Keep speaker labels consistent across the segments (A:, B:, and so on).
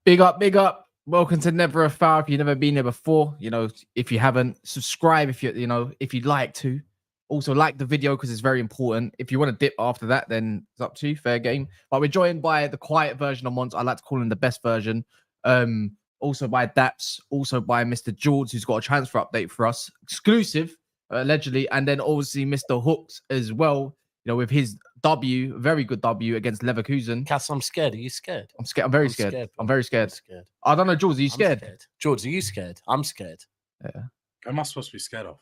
A: Big up, big up. Welcome to Never a Foul. If you've never been there before, if you haven't, subscribe if if you'd like to. Also like the video because it's very important. If you want to dip after that, then it's up to you, fair game. But we're joined by the quiet version of Mons. I like to call him the best version. Also by Daps, also by Mr. George, who's got a transfer update for us, exclusive, allegedly, and then obviously Mr. Hooks as well. With his W, very good W against Leverkusen.
B: Cass, I'm scared. Are you scared?
A: I'm scared. I'm very scared. I'm very scared. I don't know, George. Are you scared?
B: George, are you scared? I'm scared.
C: Yeah. Who am I supposed to be scared of?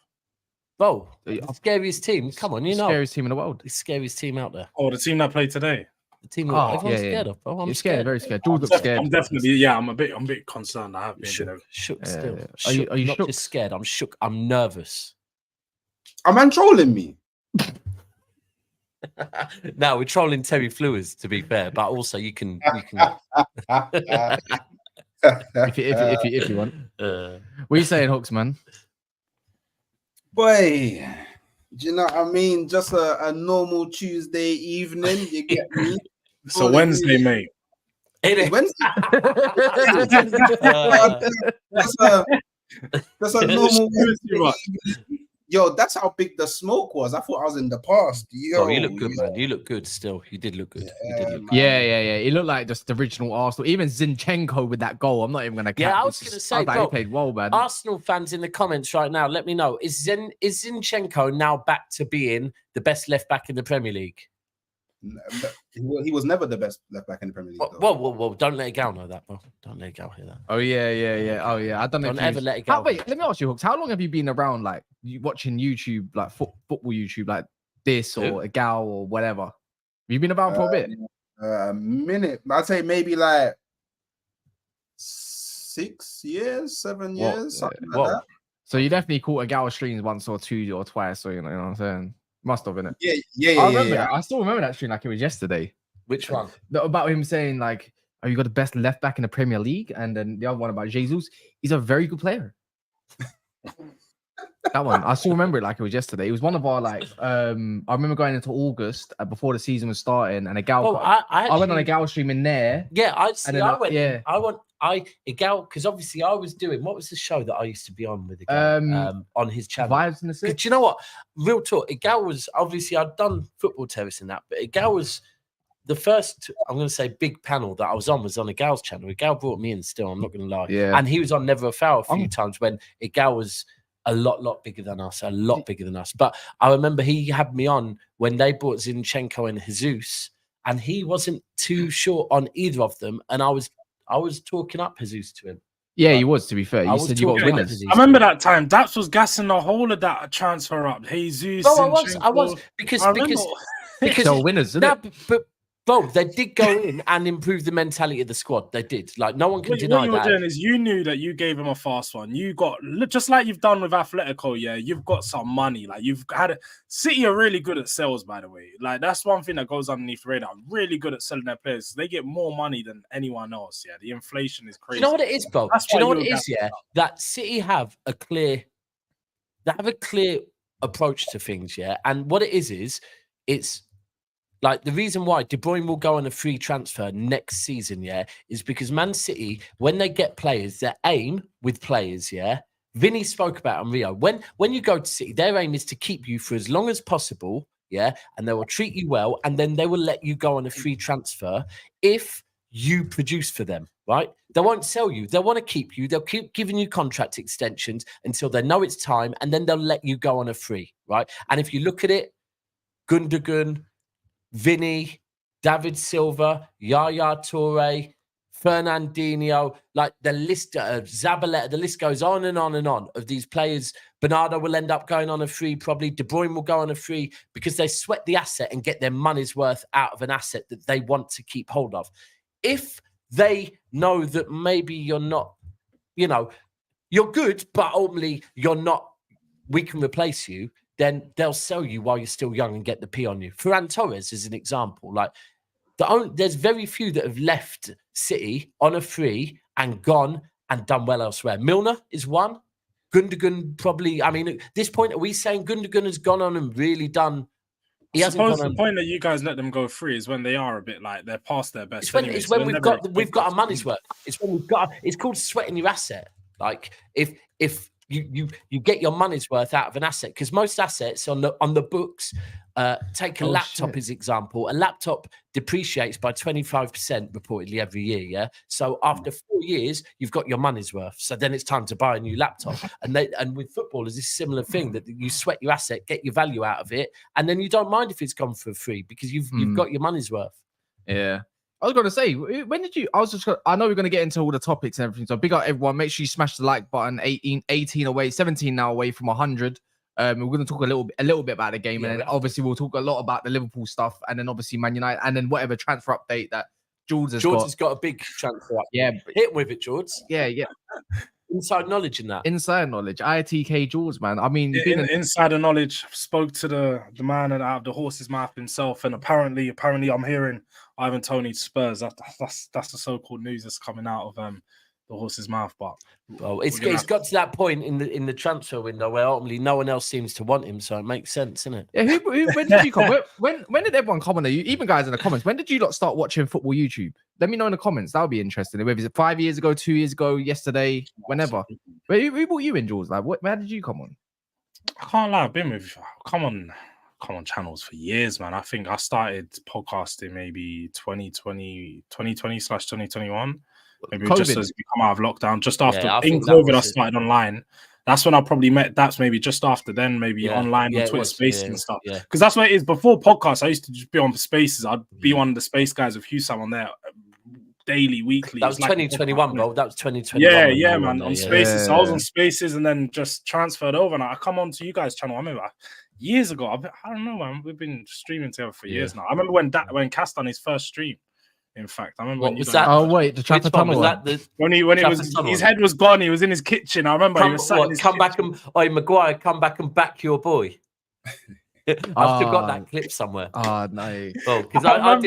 B: Bro, the scariest team. Come on,
A: Scariest team in the world.
B: The scariest team out there.
C: Oh, the team that played today.
B: The team that everyone's scared of, bro. I'm
A: scared, very scared. George looks scared.
C: I'm definitely, I'm a bit concerned. I have been
B: shook still.
A: Are you
B: not
A: shook?
B: just scared? I'm shook. I'm nervous.
D: Are man trolling me?
B: No, we're trolling Terry Flewers, to be fair, but also you can
A: if you want. What are you saying, Hooks, man?
D: Boy, do you know what I mean? Just a normal Tuesday evening, you get me?
C: So Wednesday, mate.
D: It's Wednesday. That's a normal Wednesday. Yo, that's how big the smoke was. I thought I was in the past. Yo,
B: you look good, man. You look good still. You did look good.
A: Yeah. He looked like just the original Arsenal. Even Zinchenko with that goal. I'm not even going to cap.
B: Yeah, I was going to say, bro,
A: he played well, man.
B: Arsenal fans in the comments right now, let me know. Is Zinchenko now back to being the best left back in the Premier League?
D: He was never the best left back in the Premier League.
B: Well, don't let Gal know that, bro. Don't let Gal hear that.
A: Oh, yeah. Oh, yeah. I don't know.
B: Don't ever let it go.
A: Wait, let me ask you, Hooks. How long have you been around, like, watching YouTube, like football YouTube, like this or a Gal or whatever? Have you been around for a bit?
D: A minute. I'd say maybe like 6 years, 7 years, something like that.
A: So you definitely caught a Gal streams once or two or twice, so you know what I'm saying? Must have been it.
D: Yeah.
A: I remember that. I still remember that stream like it was yesterday.
B: Which one?
A: About him saying like, "Oh, you got the best left back in the Premier League," and then the other one about Jesus. He's a very good player. That one, I still remember it like it was yesterday. It was one of our like. I remember going into August before the season was starting, and a Gal. I went on a Gal stream in there.
B: Yeah, I went.
A: Yeah,
B: a Gal, because obviously I was doing, what was the show that I used to be on with a Gal on his channel?
A: Vibes in the Six.
B: Do you know what? Real talk. A Gal was obviously, I'd done Football Terrace and that, but a Gal was the first, I'm going to say, big panel that I was on a Gal's channel. A Gal brought me in still, I'm not going to lie.
A: Yeah.
B: And he was on Never a Foul a few times when a Gal was a lot bigger than us, But I remember he had me on when they brought Zinchenko and Jesus, and he wasn't too short on either of them, and I was talking up Jesus to him.
A: Yeah, he was, to be fair. You said you got winners.
C: I remember that time. Daps was gassing the whole of that transfer up. Jesus.
B: No, I was because
A: they're winners, isn't it?
B: But bro, they did go in and improve the mentality of the squad. They did. Like, no one can deny that.
C: What you were doing is you knew that you gave him a fast one. You got, just like you've done with Atletico, yeah, you've got some money. Like, you've had City are really good at sales, by the way. Like, that's one thing that goes underneath the radar. Really good at selling their players. They get more money than anyone else, yeah. The inflation is crazy.
B: Do you know what it is, bro? Do you know what it is, yeah? That City have a clear approach to things, yeah? And what it is it's like the reason why De Bruyne will go on a free transfer next season, yeah, is because Man City, when they get players, their aim with players, yeah, Vinny spoke about it on Rio. When you go to City, their aim is to keep you for as long as possible, yeah, and they will treat you well, and then they will let you go on a free transfer if you produce for them, right? They won't sell you. They want to keep you. They'll keep giving you contract extensions until they know it's time, and then they'll let you go on a free, right? And if you look at it, Gundogan, Vinny, David Silva, Yaya Toure, Fernandinho, like the list of Zabaleta, the list goes on and on and on of these players. Bernardo will end up going on a free, probably. De Bruyne will go on a free because they sweat the asset and get their money's worth out of an asset that they want to keep hold of. If they know that maybe you're not, you know, you're good, but ultimately you're not we can replace you, then they'll sell you while you're still young and get the P on you. Ferran Torres is an example. Like there's very few that have left City on a free and gone and done well elsewhere. Milner is one. Gundogan probably. I mean, at this point, are we saying Gundogan has gone on and really done? He
C: I
B: hasn't
C: suppose
B: gone
C: the
B: on.
C: point that you guys let them go free is when they are a bit like they're past their best.
B: It's when we've got our money's worth. It's when we've got. It's called sweating your asset. Like if you get your money's worth out of an asset, because most assets on the books. Take a laptop as example. A laptop depreciates by 25% reportedly every year. Yeah. So after 4 years, you've got your money's worth. So then it's time to buy a new laptop. And with footballers, it's a similar thing that you sweat your asset, get your value out of it, and then you don't mind if it's gone for free because you've got your money's worth.
A: Yeah. I was going to say, when did you? I know we're going to get into all the topics and everything. So big up everyone. Make sure you smash the like button. 18 away, 17 now away from 100. We're going to talk a little bit about the game, and then obviously we'll talk a lot about the Liverpool stuff, and then obviously Man United, and then whatever transfer update that George has got
B: a big transfer update.
A: Yeah,
B: hit with it, George.
A: Yeah.
B: Inside knowledge in that.
A: Inside knowledge. ITK George, man. I mean,
C: insider knowledge. Spoke to the man out of the horse's mouth himself, and apparently, I'm hearing Ivan Toney to Spurs. That's the so-called news that's coming out of the horse's mouth. But
B: it's got to that point in the transfer window where ultimately no one else seems to want him, so it makes sense, doesn't it?
A: Yeah. When did you come? When did everyone come on there? Even guys in the comments. When did you start watching football YouTube? Let me know in the comments. That would be interesting. Whether it's 5 years ago, 2 years ago, yesterday, whenever. Who brought you in, Jules? Like, where did you come on?
C: I can't lie. I've been with come on channels for years, man. I think I started podcasting maybe 2020/2021. Maybe
A: COVID.
C: Just as we come out of lockdown, just after in
B: COVID,
C: COVID, I started online. That's when I probably met. That's maybe just after then, maybe online on Twitter Spaces and stuff. Because that's what it is. Before podcasts, I used to just be on Spaces. I'd be one of the Space guys with Husam on there daily, weekly.
B: That was 2021, bro. That was 2021.
C: Yeah, man. On Spaces. So I was on Spaces and then just transferred over. And I come on to you guys' channel. I remember years ago. I don't know, man. We've been streaming together for years now. I remember when Cass done his first stream. In fact, I remember when
B: was that?
A: Oh wait, the Trafford Tunnel.
C: When it was his head was gone, he was in his kitchen. I remember he was sat in his kitchen.
B: Maguire, come back and back your boy. I've still got that clip somewhere.
A: Oh no!
B: Oh, because I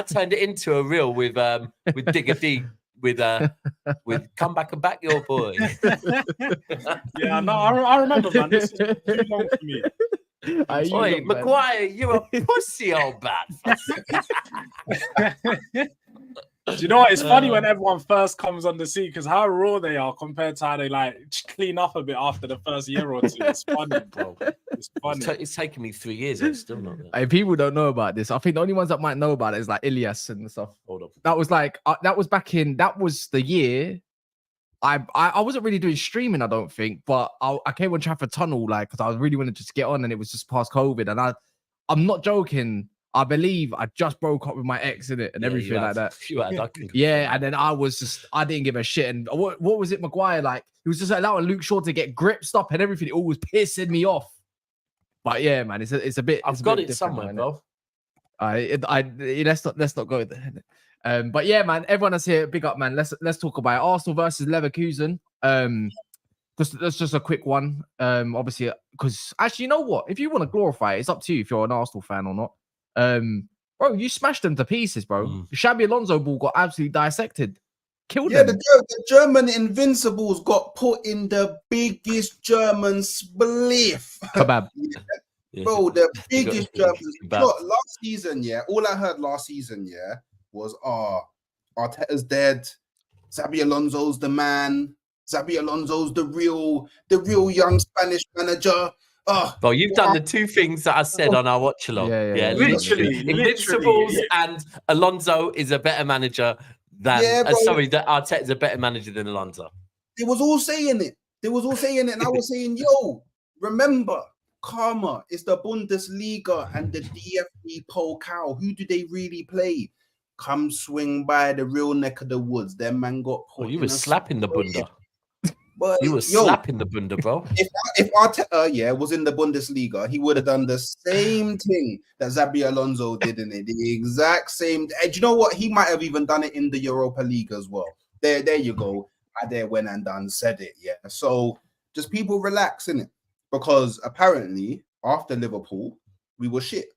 B: turned it into a reel with Digger D with come back and back your boy.
C: Yeah, no, I remember, man. This is too long for me.
B: Oi, Maguire, you're a pussy, old bat.
C: Do you know what? It's funny when everyone first comes on the scene because how raw they are compared to how they clean up a bit after the first year or two. It's funny, bro. It's funny.
B: It's taken me 3 years. I'm still not there.
A: People don't know about this. I think the only ones that might know about it is like Ilias and stuff.
B: Hold up.
A: That was that was the year. I wasn't really doing streaming, I don't think, but I came on Trafford Tunnel because I really wanted to just get on, and it was just past COVID, and I'm not joking. I believe I just broke up with my ex in it and everything like that. Yeah, and then I didn't give a shit. And what was it, Maguire? Like he was just allowing Luke Shaw to get grip stop and everything. It all was pissing me off. But yeah, man, it's a bit.
B: I've got it somewhere, bro.
A: Let's not go there. But yeah, man, everyone that's here, big up, man. Let's talk about it. Arsenal versus Leverkusen. That's just a quick one. Obviously, because actually, you know what? If you want to glorify it, it's up to you if you're an Arsenal fan or not. Bro, you smashed them to pieces, bro. Xabi Alonso ball got absolutely dissected. Killed them.
D: The German Invincibles got put in the biggest German spliff.
A: Kebab.
D: Bro, the biggest German. Last season, all I heard last season, was Arteta's dead. Xabi Alonso's the man. Xabi Alonso's the real young Spanish manager.
B: Well, you've done the two things that I said on our watch along.
C: Yeah, literally.
B: Invincibles and Alonso is a better manager than that Arteta is a better manager than Alonso.
D: They was all saying it. And I was saying, yo, remember, karma is the Bundesliga and the DFB Pokal. Who do they really play? Come swing by the real neck of the woods. Them man got put.
B: You were slapping the Bunda.
D: But
B: you were slapping the Bunda, bro.
D: If Arteta, was in the Bundesliga, he would have done the same thing that Xabi Alonso did in it. The exact same. Do you know what? He might have even done it in the Europa League as well. There you go. I there went and done said it. Yeah. So Just people relax in it, because apparently after Liverpool we were shit,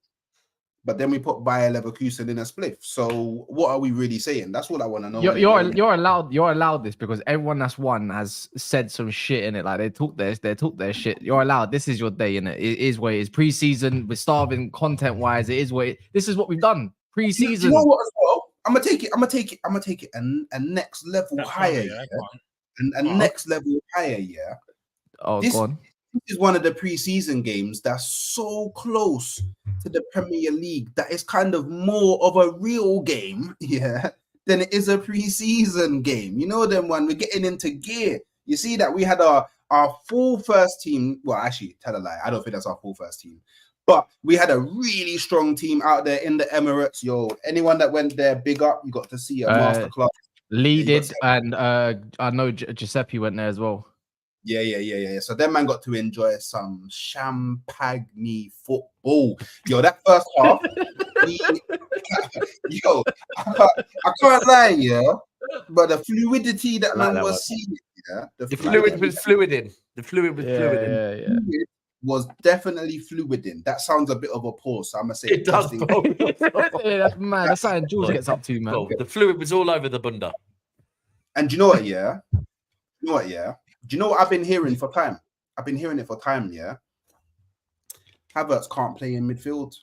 D: but then we put Bayer Leverkusen in a spliff. So what are we really saying? That's what I want to know.
A: You're allowed this because everyone that's won has said some shit in it. Like they talk their shit. You're allowed. This is your day, in it. It is what it is. Preseason, we're starving content wise. It is what this is what we've done. Preseason.
D: You know what as well? I'm gonna take it a next level higher, and next level higher, yeah.
A: Oh, go on.
D: This is one of the preseason games that's so close to the Premier League that it's kind of more of a real game, yeah, than it is a preseason game. You know them when we're getting into gear. You see that we had our full first team. Well, actually, tell a lie. I don't think that's our full first team. But we had a really strong team out there in the Emirates. Yo, anyone that went there, big up. You got to see a masterclass.
A: Lee did, and I know Giuseppe went there as well.
D: Yeah. So that man got to enjoy some champagne football. Yo, that first half, I can't lie, yeah. But the fluidity that man was seeing, yeah.
B: The fluid was fluid in. The fluid was fluid in.
A: Yeah.
D: Fluid was definitely fluid in. That sounds a bit of a pause. So I'm gonna say
B: it does.
A: Yeah, that's mad. That's something Jules gets up to, man.
B: The fluid was all over the bunda.
D: And do you know what? Yeah. Do you know what I've been hearing for time? I've been hearing it for time, yeah. Havertz can't play in midfield.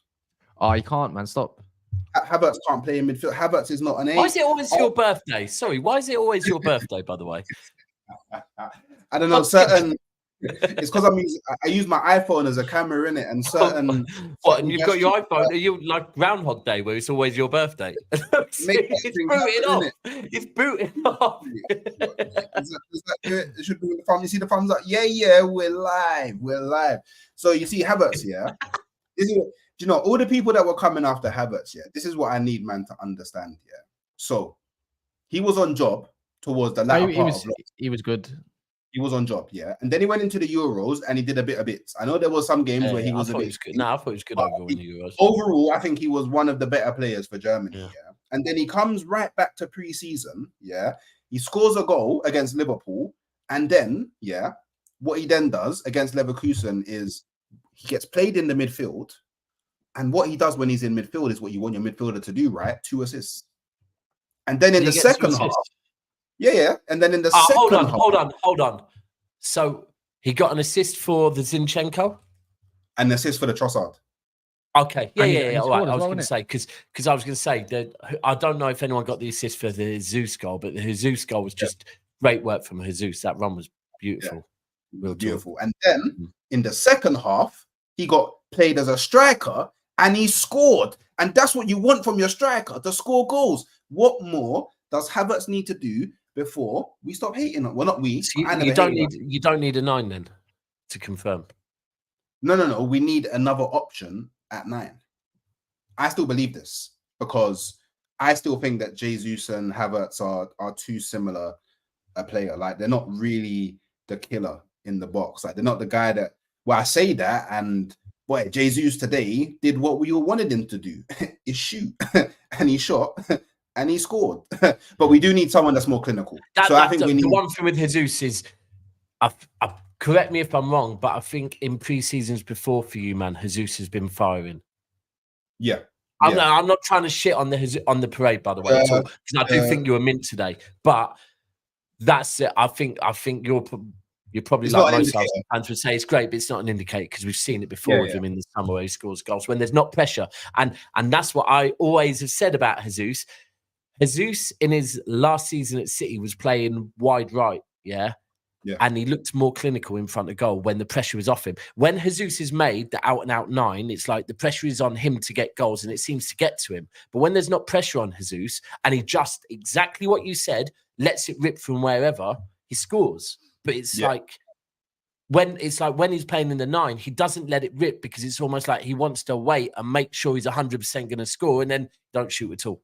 A: Oh, he can't, man. Stop.
D: Havertz can't play in midfield. Havertz is not an 8.
B: Why is it always your birthday? Sorry, why is it always your birthday, by the way?
D: I don't know, certain... It's because I use my iPhone as a camera in it, and certain.
B: What? And you've got your iPhone? Are you like Groundhog Day, where it's always your birthday? It's booting off. It's booting off.
D: It should be the thumb. You see the thumbs up. Yeah, we're live. So you see Havertz, yeah. Do you know all the people that were coming after Havertz? Yeah, this is what I need, man, to understand. Yeah. So he was on job towards the latter part.
A: He was good.
D: He was on job, yeah. And then he went into the Euros and he did a bit of bits. I know there were some games where he was a bit
B: good. No, I thought he was good overall in the Euros.
D: Overall, I think he was one of the better players for Germany, yeah. And then he comes right back to pre-season, yeah. He scores a goal against Liverpool. And then, yeah, what he then does against Leverkusen is he gets played in the midfield. And what he does when he's in midfield is what you want your midfielder to do, right? 2 assists. And then in the second half, yeah. And then in the second half...
B: Hold on. So he got an assist for the Zinchenko?
D: An assist for the Trossard.
B: Okay. Yeah. All right. I was going to say, because I was going to say that I don't know if anyone got the assist for the Jesus goal, but the Jesus goal was just great work from Jesus. That run was beautiful.
D: Yeah. Real beautiful. And then in the second half, he got played as a striker and he scored. And that's what you want from your striker, to score goals. What more does Havertz need to do before we stop hating on? Well, not we.
B: So you don't need a 9 then to confirm.
D: No. We need another option at 9. I still believe this because I still think that Jesus and Havertz are too similar a player. Like they're not really the killer in the box. Like they're not the guy that. Well, I say that, and boy, Jesus today did what we all wanted him to do: is shoot, and he shot. And he scored, but we do need someone that's more clinical. I think we need...
B: The one thing with Jesus is, correct me if I'm wrong, but I think in pre-seasons before for you, man, Jesus has been firing.
D: Yeah,
B: I'm not trying to shit on the parade, by the way, at all, because I do think you were mint today. But that's it. I think you're probably like most fans would say it's great, but it's not an indicator because we've seen it before with him in the summer where he scores goals when there's not pressure, and that's what I always have said about Jesus. Jesus in his last season at City was playing wide right, yeah, and he looked more clinical in front of goal when the pressure was off him. When Jesus is made the out-and-out 9, it's like the pressure is on him to get goals, and it seems to get to him. But when there's not pressure on Jesus, and he just exactly what you said, lets it rip from wherever, he scores. But it's like when he's playing in the 9, he doesn't let it rip because it's almost like he wants to wait and make sure he's 100% going to score, and then don't shoot at all.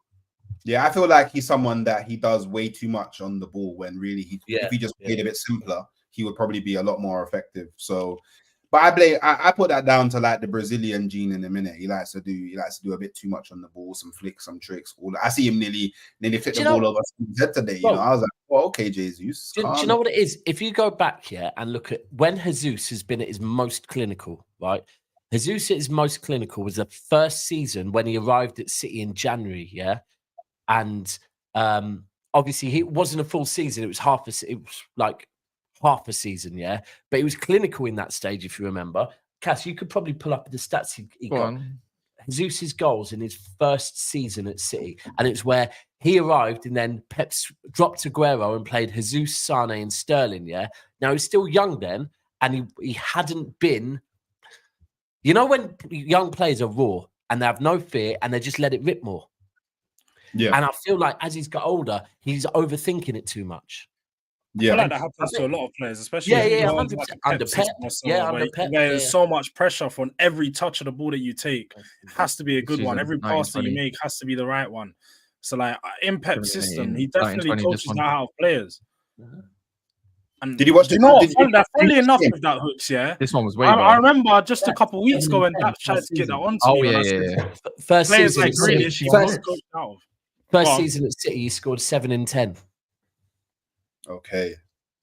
D: Yeah, I feel like he's someone that he does way too much on the ball when really if he just played a bit simpler, he would probably be a lot more effective. So But I put that down to like the Brazilian gene in a minute. He likes to do a bit too much on the ball, some flicks, some tricks. I see him nearly flip the ball over his head today. You know, I was like, oh, okay, Jesus.
B: Do you know what it is? If you go back here and look at when Jesus has been at his most clinical, right? Jesus at his most clinical was the first season when he arrived at City in January, yeah, and obviously it wasn't a full season; it was like half a season, yeah. But he was clinical in that stage, if you remember. Cass, you could probably pull up the stats he got. Jesus's goals in his first season at City, and it's where he arrived, and then Pep dropped Aguero and played Jesus, Sane, and Sterling. Yeah, now he's still young then, and he hadn't been. You know when young players are raw and they have no fear and they just let it rip more.
D: Yeah,
B: and I feel like as he's got older, he's overthinking it too much.
D: Yeah,
C: I feel like that happens to a lot of players, especially
B: under Pep.
C: There's so much pressure from every touch of the ball that you take. It has to be a good one. Every pass that you make has to be the right one. So, like in Pep's system, he definitely coaches that out of players. And
D: did you watch?
C: Funnily enough, with that hooks, yeah,
A: this one was way.
C: I remember just a couple of weeks ago when Daps tried to get that onto me.
A: Yeah.
B: First
C: players
B: season
C: like Grealish,
B: first season at City, he scored 7 in 10.
D: Okay,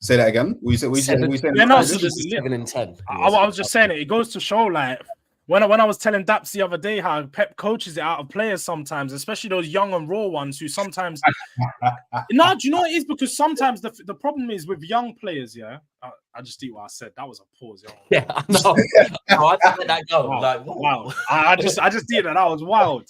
D: say that again. We said
B: 7 in 10.
C: I was just saying it goes to show, like when I was telling Daps the other day how Pep coaches it out of players sometimes, especially those young and raw ones who sometimes no, do you know what it is? Because sometimes the problem is with young players, yeah. I just eat what I said. That was a pause, yo.
B: Yeah, I know. I didn't let that go.
C: Wow.
B: Like,
C: wow. I just did that. That was wild.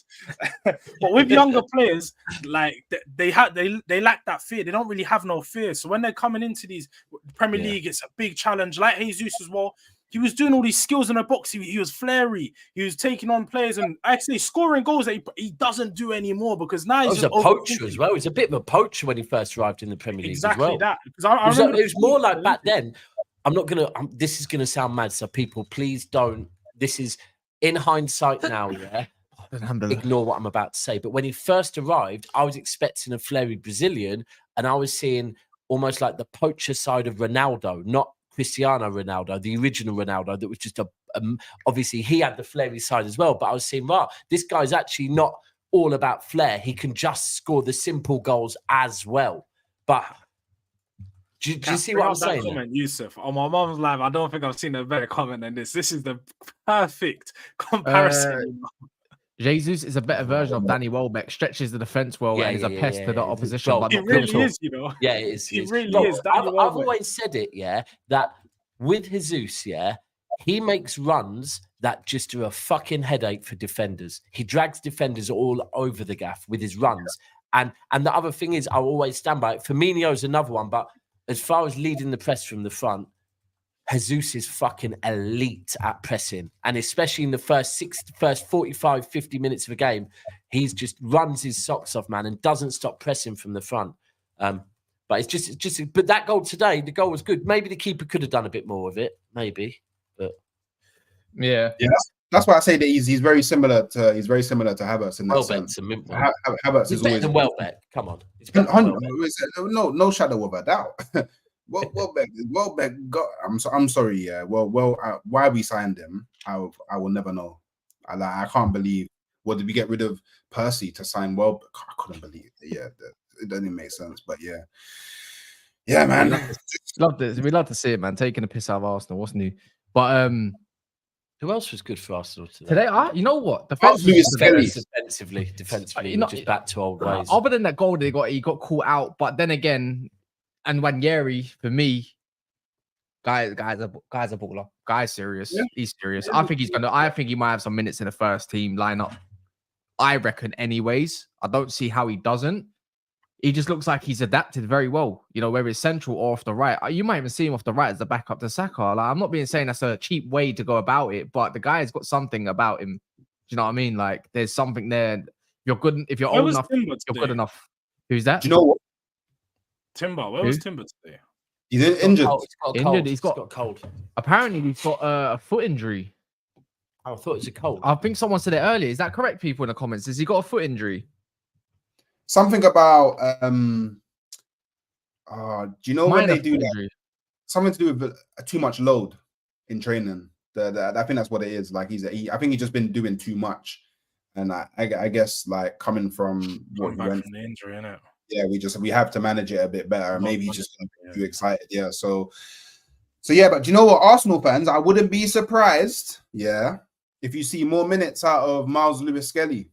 C: But with younger players, like they lack that fear. They don't really have no fear. So when they're coming into these Premier League, it's a big challenge. Like Jesus as well. He was doing all these skills in the box. He was flary. He was taking on players and actually scoring goals that he doesn't do anymore because now he's
B: a poacher as well. He was a bit of a poacher when he first arrived in the Premier League as well.
C: That. Because I remember
B: it was more like back then. I'm not gonna. This is gonna sound mad, so people, please don't. This is in hindsight now. Yeah, ignore what I'm about to say. But when he first arrived, I was expecting a flary Brazilian, and I was seeing almost like the poacher side of Ronaldo, not Cristiano Ronaldo, the original Ronaldo. That was just obviously he had the flary side as well. But I was seeing, wow, this guy's actually not all about flair. He can just score the simple goals as well. But do you see what I'm saying?
C: Comment, Yusuf, on my mom's live, I don't think I've seen a better comment than this. This is the perfect comparison.
A: Jesus is a better version of Danny Welbeck, stretches the defense well, and is a pest to the opposition. But
C: he really is, you know.
B: Yeah, it is.
C: He really is.
B: I've always said it, that with Jesus, he makes runs that just are a fucking headache for defenders. He drags defenders all over the gaff with his runs. And the other thing is, I'll always stand by it. Firmino's another one, but as far as leading the press from the front, Jesus is fucking elite at pressing. And especially in the first 45, 50 minutes of a game, he's just runs his socks off, man, and doesn't stop pressing from the front. But it's just but that goal today, the goal was good. Maybe the keeper could have done a bit more of it, maybe. But
D: yeah, that's why I say that he's very similar to Havertz in that sense. Havertz is always
B: better than Welbeck. Come on,
D: no shadow of a doubt. Welbeck got. I'm sorry. Yeah. Why we signed him, I will never know. I can't believe. Well, did we get rid of Percy to sign Welbeck? I couldn't believe it. Yeah, it doesn't make sense. But yeah, man.
A: We love to see it, man. Taking a piss out of Arsenal. What's new? But
B: who else was good for Arsenal today?
A: Today, you know what? Defensively,
B: just back to old ways.
A: Other than that goal that he got caught out. But then again, and Nwaneri, for me, guy's a baller. Guy's serious. Yeah. He's serious. Yeah. I think he might have some minutes in the first team lineup. I reckon, anyways. I don't see how he doesn't. He just looks like he's adapted very well, whether it's central or off the right. You might even see him off the right as the backup to Saka. Like, I'm not saying that's a cheap way to go about it, but the guy's got something about him. Do you know what I mean? Like, there's something there. If you're old enough, you're good enough. Who's that?
D: Do you know what?
C: Timber. Where was Timber today?
D: He's injured.
A: He's got a cold. Apparently, he's got a foot injury.
B: I thought it was a cold.
A: I think someone said it earlier. Is that correct, people in the comments? Has he got a foot injury?
D: Something about do you know when they do that? Something to do with too much load in training. I think that's what it is. Like I think he's just been doing too much, and I guess like coming from what
C: Back
D: went
C: from the injury, innit?
D: yeah, we have to manage it a bit better. Maybe he's just too excited. Yeah. So yeah, but do you know what, Arsenal fans, I wouldn't be surprised, yeah, if you see more minutes out of Miles Lewis Skelly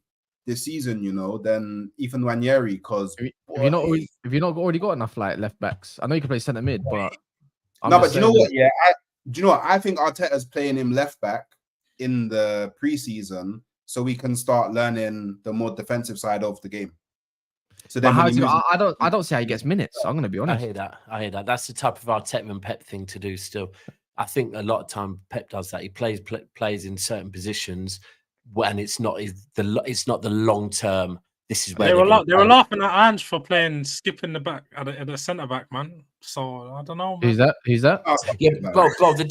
D: this season, you know, than Ethan Nwaneri, because
A: Have you not already got enough like left backs? I know you can play centre mid, but
D: but you know what? Yeah, do you know what? I think Arteta's playing him left back in the preseason so we can start learning the more defensive side of the game. So then
A: I don't see how he gets minutes. I'm going to be honest.
B: I hear that. That's the type of Arteta and Pep thing to do. Still, I think a lot of time Pep does that. He plays in certain positions, and it's not the long term. This is where
C: they were laughing at Ange for playing skip in the back at the centre back, man. So I don't know, man.
A: Who's that?
D: Oh,
B: yeah, bro. The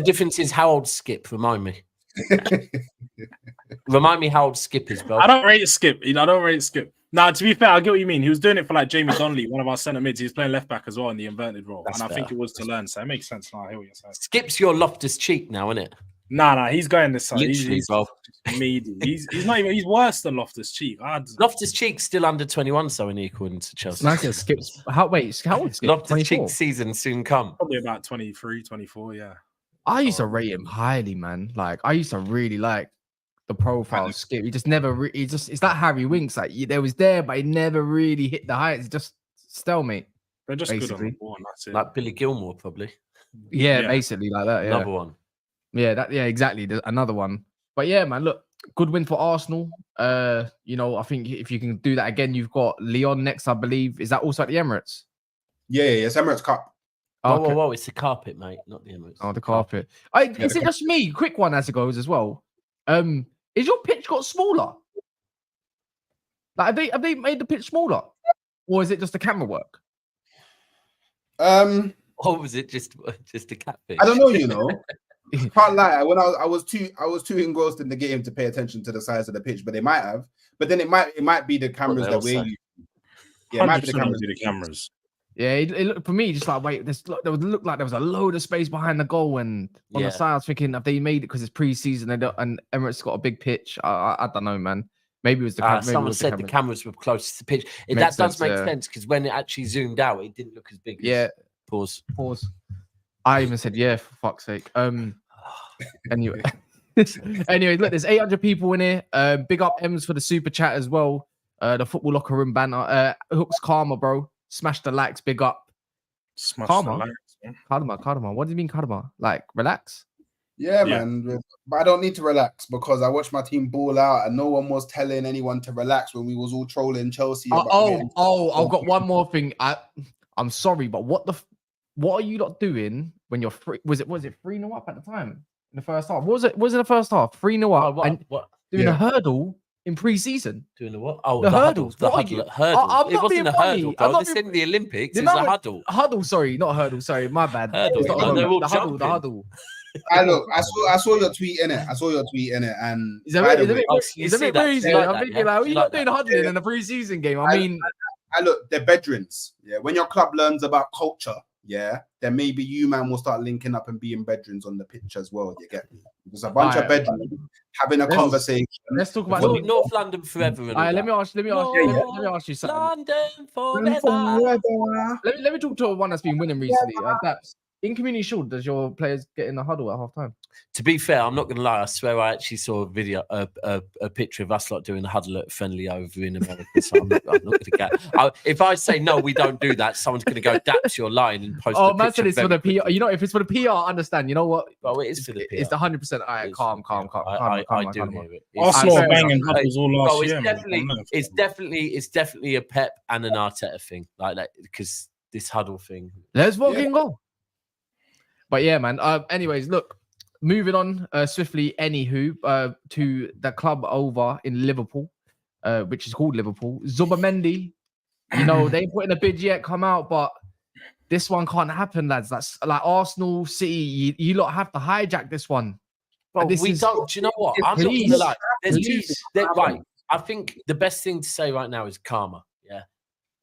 B: difference is how old Skip. Remind me. Remind me how old Skip is, bro.
C: I don't rate Skip. I don't rate Skip. Now, to be fair, I get what you mean. He was doing it for like Jamie Donnelly, one of our centre mids. He was playing left back as well in the inverted role, and I think it was to learn. So it makes sense now. I hear what you're saying.
B: Skip's your Loftus Cheek now, isn't it?
C: Nah, he's going this side.
B: Literally, bro.
C: He's not even. He's worse than Loftus Cheek.
B: Loftus Cheek's still under 21, so according to Chelsea.
A: Nice. Skip's how old is Skip?
B: Loftus Cheek season soon come.
C: Probably about 23, 24. Yeah.
A: I used to rate him highly, man. Like I used to really like the profile Skip. He just never. It's like Harry Winks. Like there was there, but he never really hit the heights. Just stalemate.
C: They're just
A: basically
C: good on the ball, and that's it.
B: Like Billy Gilmore, probably.
A: Yeah, basically like that. Yeah.
B: Another one.
A: Yeah, exactly. There's another one. But yeah, man, look, good win for Arsenal. You know, I think if you can do that again, you've got Lyon next, I believe. Is that also at the Emirates?
D: Yeah, it's Emirates Cup.
B: Whoa, it's the carpet, mate, not the Emirates.
A: Oh, the carpet. Is it just me? Quick one as it goes as well. Is your pitch got smaller? Like, have they made the pitch smaller? Or is it just the camera work?
B: Or was it just a catfish?
D: I don't know, you know. Can't lie. When I was too engrossed in the game to pay attention to the size of the pitch, but they might have. But then it might be the cameras that we're using. Yeah, it might be the cameras.
A: Yeah, it looked for me just like there would look like there was a load of space behind the goal, and on the side I was thinking, have they made it because it's pre-season and Emirates got a big pitch? I don't know, man. Maybe it was the
B: someone said the cameras were close to the pitch. That does make sense because when it actually zoomed out, it didn't look as big.
A: Yeah. Pause. I even said yeah, for fuck's sake. Anyway, look, there's 800 people in here. Big up M's for the super chat as well. The football locker room banner. Hooks Karma, bro. Smash the likes. Big up.
C: Smash
A: Karma.
C: the likes,
A: Karma. What do you mean Karma? Like relax?
D: Yeah, man. But I don't need to relax because I watched my team ball out, and no one was telling anyone to relax when we was all trolling Chelsea.
A: I've got one more thing. I'm sorry, but what are you not doing when you're free? Was it 3-0 up at the time in the first half? Was it in the first half 3-0 up doing a hurdle in pre-season?
B: Doing the what? Oh,
A: the hurdles.
B: The hurdle. It wasn't a hurdle, bro. This isn't the Olympics. It's a huddle.
A: Huddle. Sorry, not a hurdle. Sorry, my bad.
B: Hurdle.
A: The huddle.
D: I saw your tweet in it. And
A: it's a bit crazy. I'm thinking like, you're not doing huddling in a pre-season game. I mean,
D: look, they're veterans. Yeah, when your club learns about culture, yeah, then maybe you, man, will start linking up and being veterans on the pitch as well. You get me? There's a bunch of veterans having a conversation.
A: Let's talk about
B: North London forever.
A: Let me ask you something.
B: London forever.
A: Let me talk to one that's been winning recently. In Community Shield, does your players get in the huddle at half time?
B: To be fair, I'm not going to lie. I swear I actually saw a video, a picture of us lot doing a huddle at Friendly over in America. So I'm not going to get. If I say no, we don't do that, someone's going to go, "That's your line," and post.
A: Oh, man, said it's for the PR. You know, if it's for the PR, I understand. You know what?
B: Well, it is for the PR.
A: It's the 100%. All right, calm.
B: I do hear it.
C: Arsenal banging huddles all last year.
B: It's definitely a Pep and an Arteta thing, like that, because this huddle thing.
A: Let's fucking go. But yeah, man. Anyways, look, moving on swiftly. Anywho, to the club over in Liverpool, which is called Liverpool. Zubimendi, you know, they ain't put in a bid yet, come out, but this one can't happen, lads. That's like Arsenal, City. You lot have to hijack this one.
B: Well, we don't. Do you know what? I'm not gonna lie. Right. I think the best thing to say right now is karma. Yeah.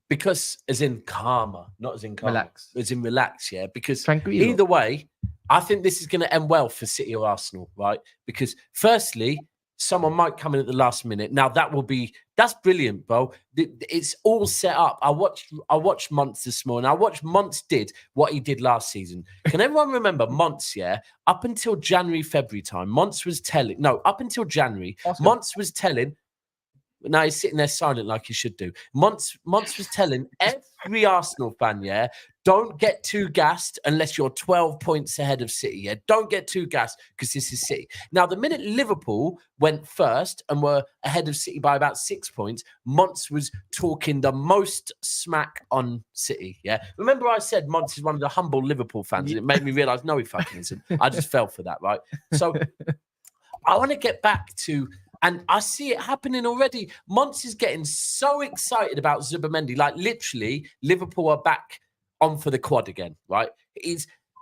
B: Because as in karma, not as in karma.
A: Relax.
B: As in relax, yeah. Because
A: Tranquilo.
B: either way, I think this is going to end well for City or Arsenal, right? Because firstly, someone might come in at the last minute. Now that's brilliant, bro. It's all set up. I watched Monts this morning. I watched Monts did what he did last season. Can everyone remember Monts? Yeah, up until January, February time, Monts was telling. No, up until January, Monts was telling. Now he's sitting there silent like he should do. Monts was telling every Arsenal fan, yeah, don't get too gassed unless you're 12 points ahead of City. Yeah, don't get too gassed because this is City. Now, the minute Liverpool went first and were ahead of City by about 6 points, Monts was talking the most smack on City. Yeah, remember I said Monts is one of the humble Liverpool fans, and it made me realise no, he fucking isn't. I just fell for that, right? So I want to get back to. And I see it happening already. Monts is getting so excited about Zubimendi. Like, literally, Liverpool are back on for the quad again, right?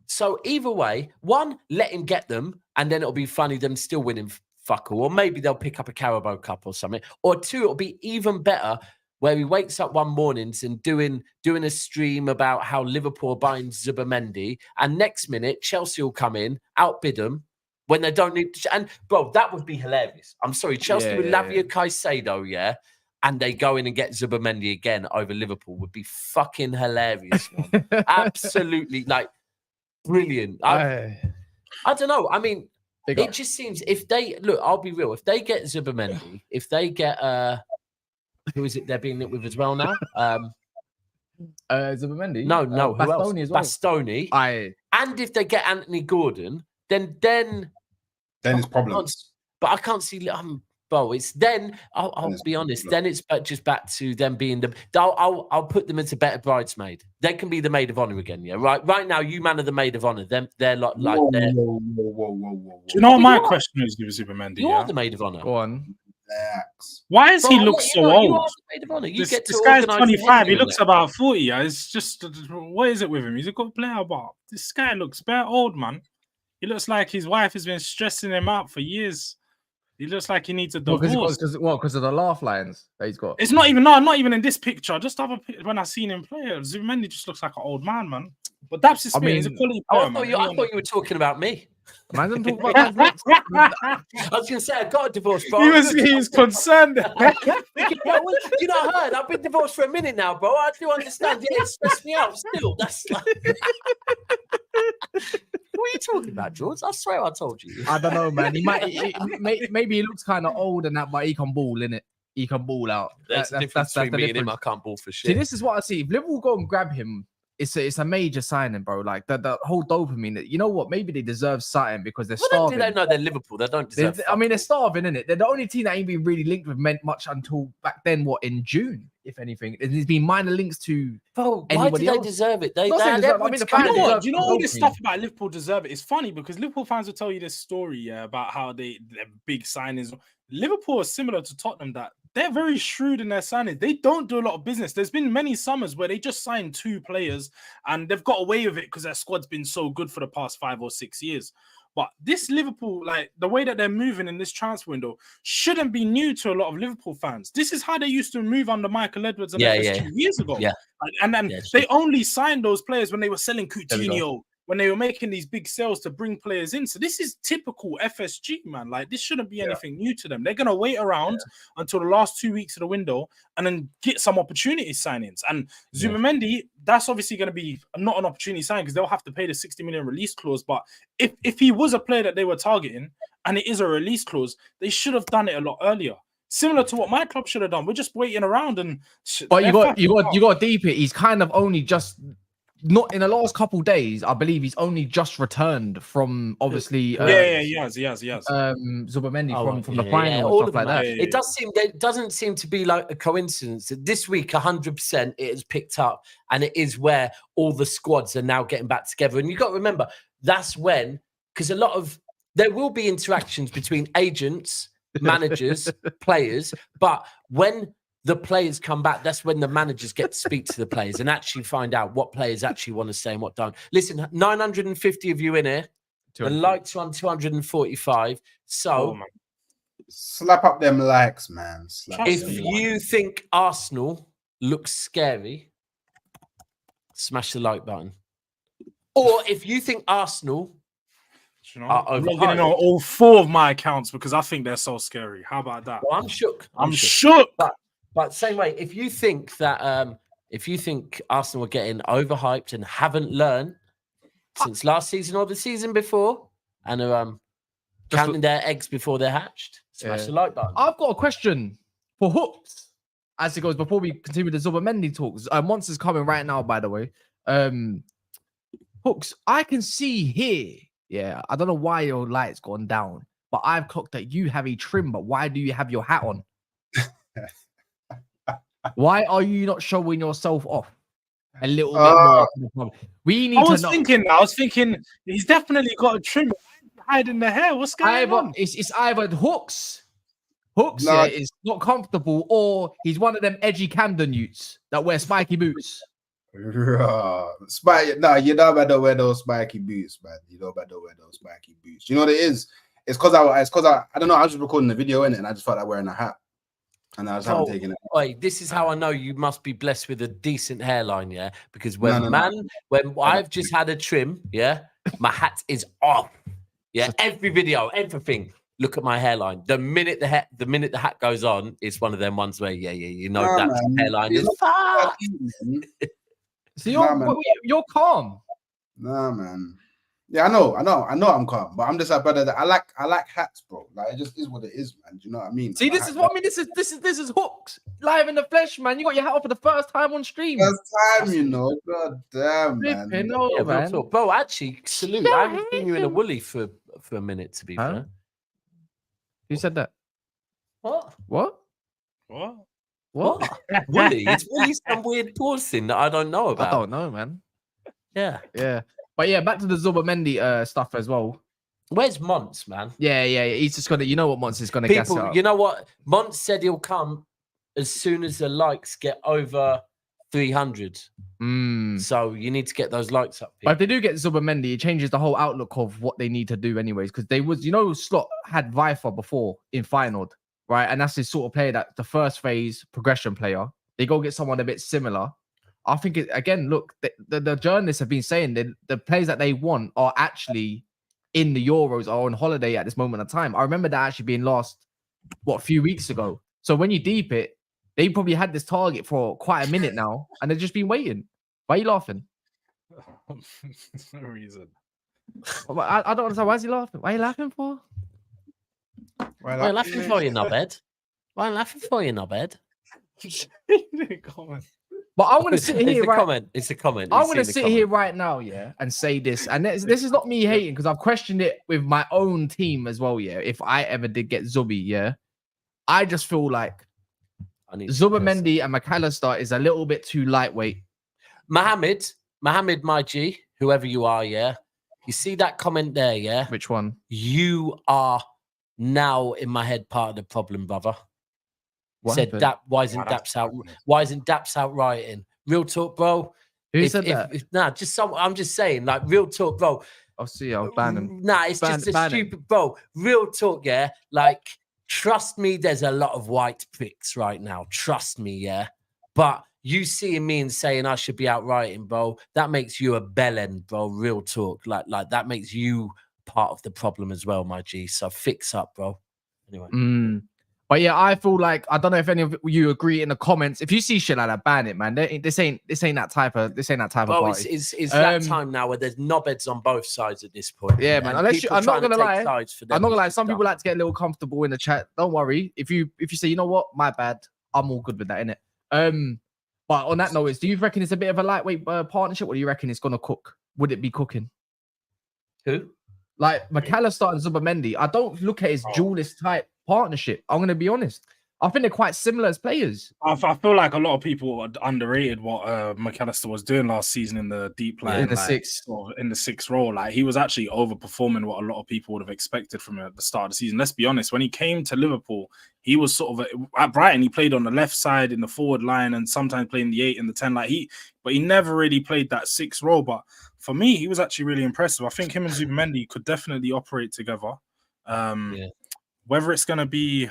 B: So either way, one, let him get them, and then it'll be funny them still winning fuck all. Or maybe they'll pick up a Carabao Cup or something. Or two, it'll be even better where he wakes up one morning and doing a stream about how Liverpool are buying Zubimendi, and next minute, Chelsea will come in, outbid them, when they don't need to, and bro, that would be hilarious. I'm sorry, Chelsea with Lavia Caicedo, yeah, and they go in and get Zubimendi again over Liverpool would be fucking hilarious, man. Absolutely, like, brilliant. I don't know. I mean, it just seems if they look, I'll be real. If they get Zubimendi, if they get who is it they're being linked with as well now?
A: Zubimendi?
B: No, who else?
A: Bastoni as well.
B: Bastoni. And if they get Anthony Gordon. Then
D: it's problems.
B: But I can't see. Bro, it's then. I'll be honest. Then it's just back to them being the. I'll put them into better bridesmaid. They can be the maid of honor again. Yeah, right. Right now, you man are the maid of honor. They're like.
D: Whoa.
C: Do you know what my question is with Zubimendi?
B: You are the maid of honor.
A: Go on.
D: Relax.
C: Why does he look so old?
B: You are the maid of honor.
C: This guy's 25. He looks about 40. Yeah, it's just what is it with him? He's a good player, but this guy looks bare old, man. He looks like his wife has been stressing him out for years. He looks like he needs a divorce.
A: Because of the laugh lines that he's got.
C: It's not even in this picture. Just other when I seen him play, Zubimendi just looks like an old man. But that's his he's a quality player.
B: I thought you were talking about me.
A: Man, don't talk about that.
B: I was going to say I got a divorce, bro.
C: He was concerned.
B: You know, I heard I've been divorced for a minute now, bro. I do understand. Yeah, it stressed me out still. That's like. What are you talking about, George? I swear I told you.
A: I don't know, man. He maybe he looks kind of old and that, but he can ball, innit? He can ball out.
B: That's the difference between me and him. I can't ball for shit.
A: See, this is what I see. If Liverpool go and grab him, it's a major signing, bro. Like the whole dopamine. You know what? Maybe they deserve something because they're starving.
B: They know they're Liverpool. They don't deserve.
A: They're starving, innit? They're the only team that ain't been really linked with much until back then. What, in June, if anything? There's been minor links to.
B: Bro, why do they deserve it?
C: You know all this stuff about Liverpool deserve it. It's funny because Liverpool fans will tell you this story about how they're big signings. Liverpool is similar to Tottenham that they're very shrewd in their signings. They don't do a lot of business. There's been many summers where they just signed 2 players and they've got away with it because their squad's been so good for the past 5 or 6 years. But this Liverpool, like the way that they're moving in this transfer window, shouldn't be new to a lot of Liverpool fans. This is how they used to move under Michael Edwards and FSG years ago. Yeah. And then they only signed those players when they were selling Coutinho, when they were making these big sales to bring players in. So this is typical FSG, man. Like, this shouldn't be anything new to them. They're going to wait around until the last 2 weeks of the window and then get some opportunity signings. And Zubimendi, that's obviously going to be not an opportunity signing because they'll have to pay the 60 million release clause. But if he was a player that they were targeting and it is a release clause, they should have done it a lot earlier. Similar to what my club should have done. We're just waiting around and.
A: But you got to deep it. He's kind of only just. Not in the last couple of days, I believe he's only just returned from obviously.
C: He has.
A: Zubimendi from the final and stuff like that.
B: It doesn't seem to be like a coincidence that this week 100% it has picked up, and it is where all the squads are now getting back together. And you got to remember that's when, because there will be interactions between agents, managers, players, but when the players come back, that's when the managers get to speak to the players and actually find out what players actually want to say and what don't. Listen, 950 of you in here. The likes on 245. So
D: slap up them likes, man.
B: If you think Arsenal looks scary, smash the like button. Or if you think Arsenal
C: You know, I'm logging in on all 4 of my accounts because I think they're so scary. How about that?
B: Well, I'm shook.
C: I'm shook.
B: But same way, if you think that Arsenal are getting overhyped and haven't learned since last season or the season before, and are counting their eggs before they're hatched, smash the like button.
A: I've got a question for Hooks as it goes before we continue the Zubimendi talks. Monster's coming right now, by the way. Hooks, I can see here. Yeah, I don't know why your light's gone down, but I've clocked that you have a trim. But why do you have your hat on? Why are you not showing yourself off a little bit more? We need. I
C: was thinking he's definitely got a trim. Hiding the hair. What's going on?
A: It's either Hooks is not comfortable, or he's one of them edgy Camden youths that wear spiky boots.
D: You know about don't wear those spiky boots, man. You know about don't wear those spiky boots. You know what it is? It's because I don't know. I was just recording the video in it, and I just felt like wearing a hat, and I just haven't taken it.
B: Wait, this is how I know you must be blessed with a decent hairline, yeah. Because when I've just had a trim, yeah, my hat is off. Yeah, every video, everything. Look at my hairline. The minute the hat goes on, it's one of them ones where you know that hairline is far.
A: So you're calm.
D: Nah, man. Yeah, I know I'm calm, but I'm just like, brother, I like hats, bro. Like, it just is what it is, man. Do you know what I mean?
A: See, this is what I mean. This is Hooks live in the flesh, man. You got your hat on for the first time on stream.
D: First time, you know. God damn, man.
A: Man.
B: Bro, actually, salute. I haven't seen you in a woolly for a minute, to be fair.
A: Who said that?
B: What? Woolly? It's Woolly some weird pause thing that I don't know about.
A: I don't know, man.
B: Yeah.
A: But yeah, back to the Zubimendi stuff as well.
B: Where's Monts, man?
A: Yeah. He's just gonna, you know what Monts is gonna gas out.
B: You know what? Monts said he'll come as soon as the likes get over 300. So you need to get those likes up.
A: But if they do get Zubimendi, it changes the whole outlook of what they need to do anyways. Because they was, Slot had Viper before in Feyenoord, right? And that's his sort of player, that the first phase progression player. They go get someone a bit similar. I think look, the journalists have been saying that the players that they want are actually in the Euros or on holiday at this moment of time. I remember that actually being lost, a few weeks ago. So when you deep it, they probably had this target for quite a minute now, and they've just been waiting. Why are you laughing?
C: No reason.
A: I don't understand. Why is he laughing? Why are you laughing for?
B: Why are you laughing for, you knobhead? Why are you laughing for, you knobhead?
A: But I want to sit here.
B: It's a comment.
A: I want to sit here right now, and say this. And this is not me hating, because I've questioned it with my own team as well. Yeah, if I ever did get Zubi, I just feel like Zubimendi and McAllister is a little bit too lightweight.
B: Mohammed, my G, whoever you are, you see that comment there,
A: Which one?
B: You are now in my head part of the problem, brother.
A: What
B: said that? Why isn't Daps out writing? Real talk, bro.
A: Who said that?
B: I'm just saying, like, real talk, bro.
A: I'll see. I'll ban him.
B: Nah, it's just a stupid, bro. Real talk, like. Trust me, there's a lot of white pricks right now. Trust me, But you seeing me and saying I should be out writing, bro, that makes you a bellend, bro. Real talk. Like that makes you part of the problem as well, my G. So fix up, bro. Anyway.
A: But yeah, I feel like, I don't know if any of you agree in the comments. If you see shit like that, ban it, man. This ain't that type of party.
B: It's that time now where there's knobheads on both sides at this point.
A: Yeah, man. I'm not gonna lie. Some people like to get a little comfortable in the chat. Don't worry. If you say, you know what, my bad, I'm all good with that, innit? But on that note, do you reckon it's a bit of a lightweight partnership? Or do you reckon it's gonna cook? Would it be cooking?
B: Who?
A: Like McAllister and Zubimendi. I don't look at his duelist type partnership. I'm going to be honest. I think they're quite similar as players.
C: I feel like a lot of people underrated what McAllister was doing last season in the deep line,
A: in the
C: sixth role. Like, he was actually overperforming what a lot of people would have expected from him at the start of the season. Let's be honest, when he came to Liverpool, he was sort of at Brighton. He played on the left side in the forward line, and sometimes playing the 8 and the 10. But he never really played that 6 role. But for me, he was actually really impressive. I think him and Zubimendi could definitely operate together. Whether it's going to be,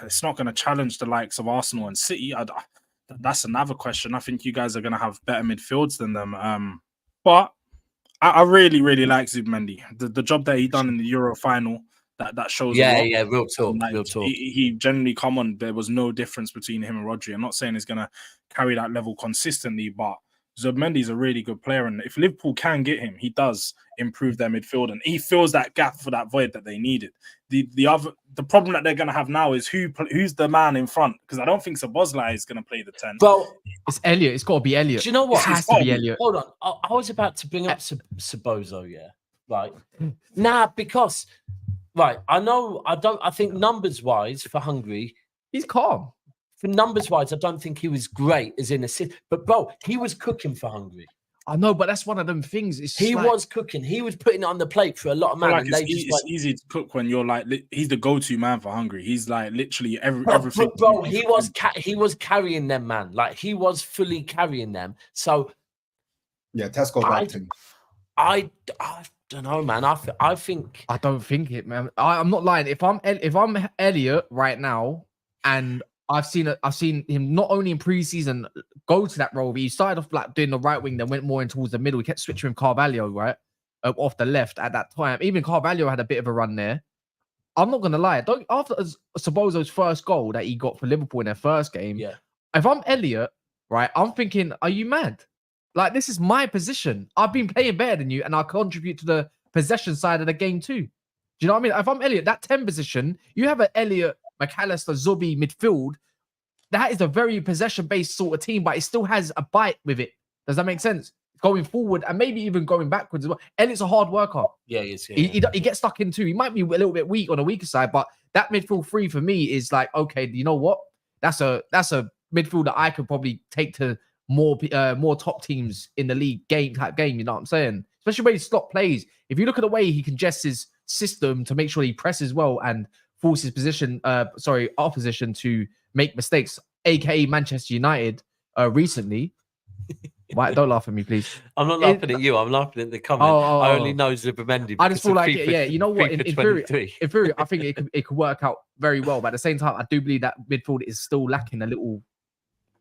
C: it's not going to challenge the likes of Arsenal and City. That's another question. I think you guys are going to have better midfields than them. But I really, really like Zubimendi. The job that he done in the Euro final, that shows a lot.
B: Yeah, real talk,
C: Like,
B: real talk.
C: he generally come on. There was no difference between him and Rodri. I'm not saying he's gonna carry that level consistently, but Zubimendi's a really good player, and if Liverpool can get him, he does improve their midfield, and he fills that gap for that void that they needed. The problem that they're gonna have now is who's the man in front, because I don't think Szoboszlai is gonna play the 10.
B: Well,
A: It's Elliot. It's got to be Elliot.
B: do you know what?
A: It has to be Elliot.
B: Hold on. I was about to bring up Szoboszlai, yeah. Right. Nah, because I think numbers-wise for Hungary,
A: He's calm.
B: for numbers-wise, I don't think he was great as in assist. But bro, he was cooking for Hungary.
A: I know, but that's one of them things. It's
B: He was cooking. He was putting it on the plate for a lot of men.
C: Like
B: And
C: it's easy to cook when you're like he's the go-to man for Hungary. He's like literally everything.
B: Bro, he was carrying them, man. Like he was fully carrying them. So
D: Yeah, Tesco liked him.
B: I don't know, man. I think
A: I don't think it, man. I'm not lying. If I'm Elliot right now, and I've seen him not only in preseason go to that role, but he started off like doing the right wing, then went more in towards the middle. He kept switching with Carvalho, right, off the left at that time. Even Carvalho had a bit of a run there. I'm not gonna lie. After Szoboszlai's first goal that he got for Liverpool in their first game,
B: yeah.
A: if I'm Elliot, right, I'm thinking, are you mad? Like, this is my position. I've been playing better than you, and I contribute to the possession side of the game too. Do you know what I mean? If I'm Elliot, that 10 position, you have an Elliot, McAllister, Zubi midfield. That is a very possession-based sort of team, but it still has a bite with it. Does that make sense? Going forward and maybe even going backwards as well. Elliot's a hard worker.
B: Yeah, he is.
A: He gets stuck in too. He might be a little bit weak on the weaker side, but that midfield three for me is like, okay, you know what? That's a midfield that I could probably take to more top teams in the league type game. You know what I'm saying? Especially when he slot plays. If you look at the way he congests his system to make sure he presses well and forces opposition to make mistakes, aka Manchester United recently. Why, don't laugh at me, please.
B: I'm not laughing at you. I'm laughing at the comment. I only know Zubimendi.
A: I just feel like,
B: FIFA,
A: yeah, you know what? In theory, I think it could work out very well. But at the same time, I do believe that midfield is still lacking a little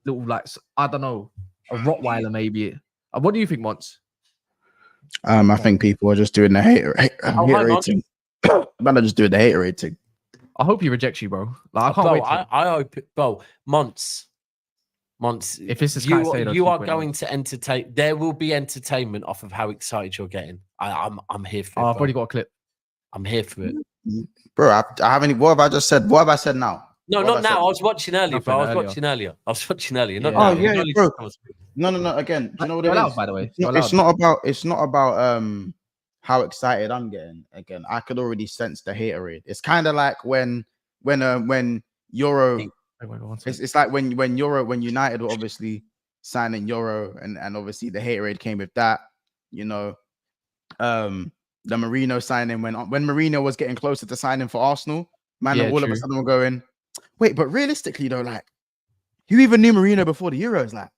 A: like, I don't know, a Rottweiler maybe. What do you think, Mons?
E: I think people are just doing the hater rating. Man, are just doing the hater rating.
A: I hope he rejects you, bro. Like, I can't wait.
B: I hope it, bro. Months.
A: If this is
B: you are going to entertain. There will be entertainment off of how excited you're getting. I'm here for it.
A: I've already got a clip.
B: I'm here for it,
E: bro. I haven't. What have I just said? What have I said now?
B: No, not now. I was watching earlier, bro. I was watching earlier. Not
E: oh
B: now.
E: yeah, bro. No. Again, do you know what it is?
A: By the way,
E: it's not about how excited I'm getting. Again, I could already sense the haterade. It's kind of like when Euro. It's like when United were obviously signing Euro and obviously the haterade came with that. You know, the Mourinho signing when Mourinho was getting closer to signing for Arsenal, man, all of a sudden we're going, wait, but realistically though, like, you even knew Mourinho before the Euros, like.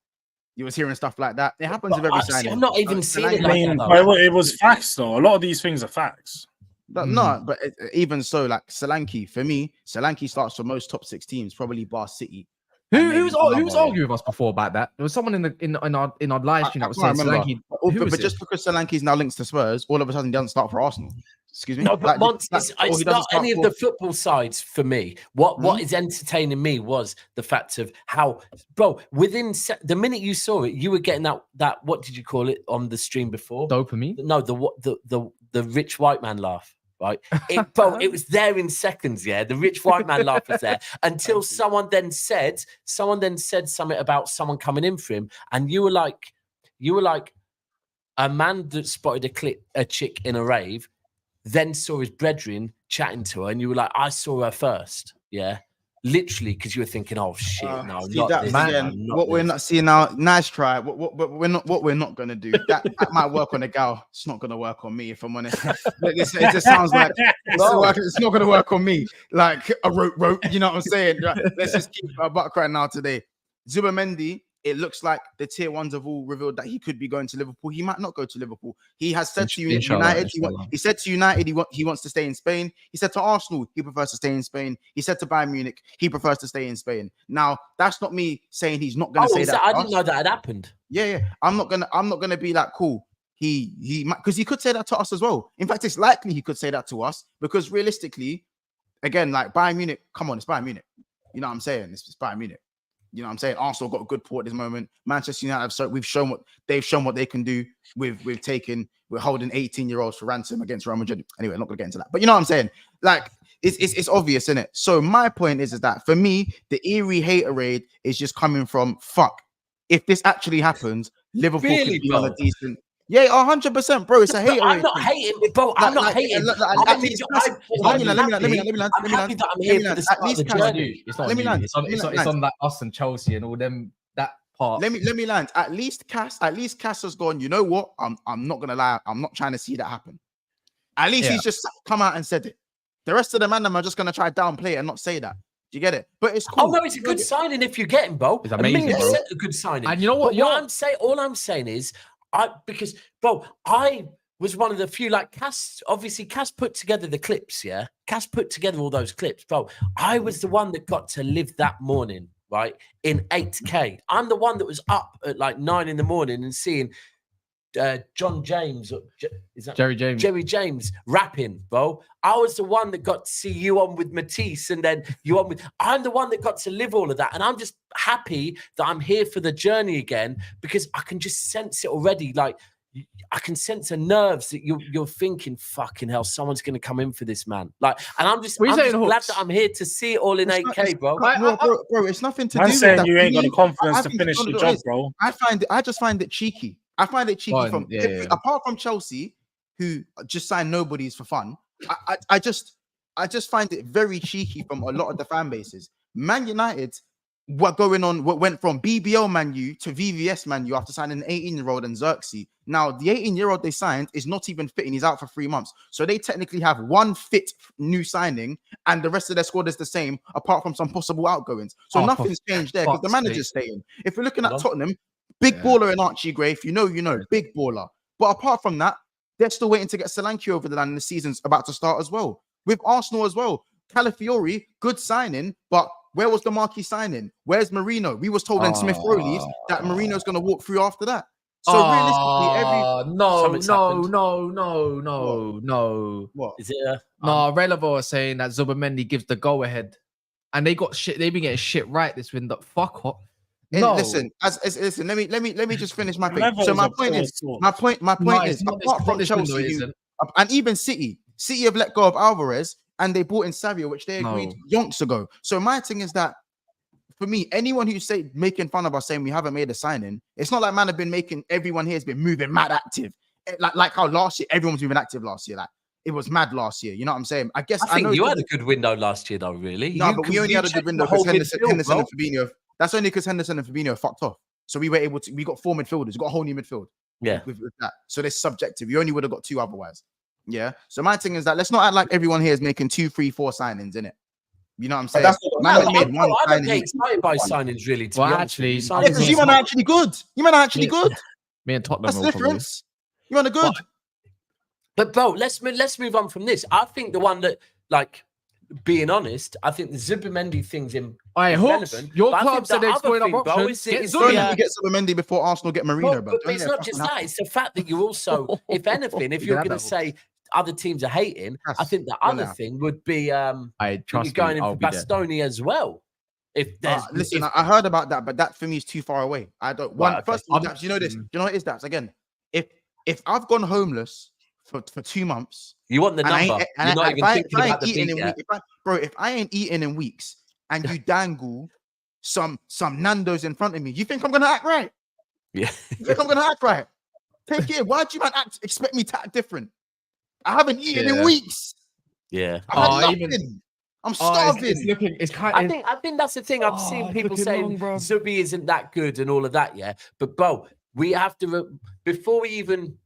E: You was hearing stuff like that. It happens with every signing.
B: I'm not even seeing it
C: like that. It was facts, though. A lot of these things are facts.
E: No, but even so, like Solanke, for me, Solanke starts for most top 6 teams, probably bar City.
A: Who was arguing with us before about that? There was someone in our live stream that was saying Solanke.
E: But just because Solanke's now linked to Spurs, all of a sudden he doesn't start for Arsenal. Excuse me.
B: No, but it's not any of the football sides for me. What is entertaining me was the fact of how, bro, within the minute you saw it, you were getting that what did you call it on the stream before?
A: Dopamine?
B: No, the rich white man laugh. Right, it was there in seconds. Yeah, the rich white man laugh was there until someone then said something about someone coming in for him, and you were like, a man that spotted a chick in a rave, then saw his brethren chatting to her, and you were like, I saw her first. Yeah, literally, because you were thinking, oh shit, no, not this,
E: man. What we're not seeing now, nice try. What we're not gonna do. That might work on a gal. It's not gonna work on me, if I'm honest. It just sounds like it's not gonna work on me. Like a rope. You know what I'm saying? Let's just keep our butt right now today. Zubimendi. It looks like the tier ones have all revealed that he could be going to Liverpool. He might not go to Liverpool. He has said to United, he said to United he wants to stay in Spain. He said to Arsenal he prefers to stay in Spain. He said to Bayern Munich he prefers to stay in Spain. Now that's not me saying he's not going to say that.
B: I didn't know that had happened.
E: Yeah. I'm not gonna be like, cool. because he could say that to us as well. In fact, it's likely he could say that to us because realistically, again, like Bayern Munich, come on, it's Bayern Munich. You know what I'm saying? It's Bayern Munich. You know what I'm saying? Arsenal got a good port at this moment. Manchester United, so they've shown what they can do. We're holding 18-year-olds for ransom against Real Madrid. Anyway, I'm not gonna get into that. But you know what I'm saying? Like, it's obvious, isn't it? So my point is that for me, the eerie haterade is just coming from fuck. If this actually happens, Liverpool
B: Really,
E: could be
B: bro?
E: on a decent. Yeah, 100%, bro. It's a haterade.
B: I'm not hating it, bro. I'm not hating.
E: Let me land.
B: I'm happy that I'm here for the start of the journey.
A: It's not
E: Let me
A: new.
E: land.
A: It's on that us and Chelsea and all them that part.
E: Let me land. At least Cass has gone. You know what? I'm not gonna lie. I'm not trying to see that happen. At least he's just come out and said it. The rest of the man are just gonna try downplay it and not say that. Do you get it? But it's cool.
B: Oh no, it's a good signing if you get him, bro.
A: It's amazing, bro.
B: A good signing.
A: And you know what?
B: All I'm saying is, because bro, I was one of the few, like Cass put together the clips, yeah. Cass put together all those clips, bro. I was the one that got to live that morning, right? In 8K. I'm the one that was up at like 9 in the morning and seeing John James, is that
A: Jerry James?
B: Jerry James rapping, bro. I was the one that got to see you on with Matisse, and then you on with. I'm the one that got to live all of that, and I'm just happy that I'm here for the journey again because I can just sense it already. Like I can sense the nerves that you're thinking, fucking hell, someone's going to come in for this man. Like, and I'm just glad that I'm here to see it all in 8K, bro.
E: Bro, it's nothing to do
C: I'm
E: with
C: saying
E: that.
C: you ain't got the confidence to
E: think
C: finish the
E: what
C: job,
E: it is.
C: bro.
E: I just find it cheeky. I find it cheeky apart from Chelsea, who just sign nobodies for fun. I just find it very cheeky from a lot of the fan bases. Man United, what went from BBL Man U to VVS Man U after signing an 18-year-old and Xerxes. Now the 18-year-old they signed is not even fit and he's out for 3 months. So they technically have one fit new signing and the rest of their squad is the same, apart from some possible outgoings. So nothing's changed there because the manager's staying. If we're looking at Tottenham, big baller in Archie Gray, if you know, big baller. But apart from that, they're still waiting to get Solanke over the line and the season's about to start as well. With Arsenal as well. Calafiori, good signing, but where was the marquee signing? Where's Marino? We was told in Smith Rowley's that Marino's going to walk through after that. So realistically,
A: no.
E: What?
B: Is it
E: Relevant
A: are saying that Zubimendi gives the go ahead. And they got shit, they've been getting shit right this window. Fuck off. No.
E: Listen, let me just finish my thing. So my point is, apart from Chelsea, and even City have let go of Alvarez and they brought in Savio, which they agreed yonks ago. So my thing is that for me, anyone who's making fun of us saying we haven't made a signing, it's not like man have been making everyone here has been moving mad active. Like how last year everyone was moving active last year. Like it was mad last year. You know what I'm saying? I
B: think you had a good window last year, though. Really?
E: No, but we only had a good window because Henderson and Fabinho. That's only because Henderson and Fabinho fucked off. So we were able to. We got 4 midfielders. We got a whole new midfield.
B: Yeah.
E: With that, so it's subjective. You only would have got 2 otherwise. Yeah. So my thing is that let's not act like everyone here is making 2, 3, 4 signings in it. You know what I'm saying?
B: I don't get excited by signings, really. To be honest,
E: because you man are actually good. You man are actually good.
A: Me and Tottenham.
E: That's the difference. You man are good.
B: But bro, let's move on from this. I think the one that, like, being honest, I think the Zubimendi thing's irrelevant.
A: Your club said they're exploring up options.
E: Get Zubimendi before Arsenal get Marino, bro.
B: But it's not just that. It's the fact that you also, if anything, if you're going to say other teams are hating, I think the other thing would be you're going in for Bastoni as well. If there's
E: listen, I heard about that, but that for me is too far away. I don't first of all, Daps, you know this. Do you know what it is, Daps? Again, if I've gone homeless for 2 months,
B: you want the number. You're not even thinking about the beat.
E: If I ain't eating in weeks and you dangle some Nando's in front of me, you think I'm gonna act right?
B: Yeah.
E: You think I'm gonna act right? Take it. Why do you man expect me to act different? I haven't eaten in weeks.
B: Yeah.
E: I'm starving.
B: I think that's the thing. I've seen people saying Zubi isn't that good and all of that. Yeah, but bro, we have to before we even.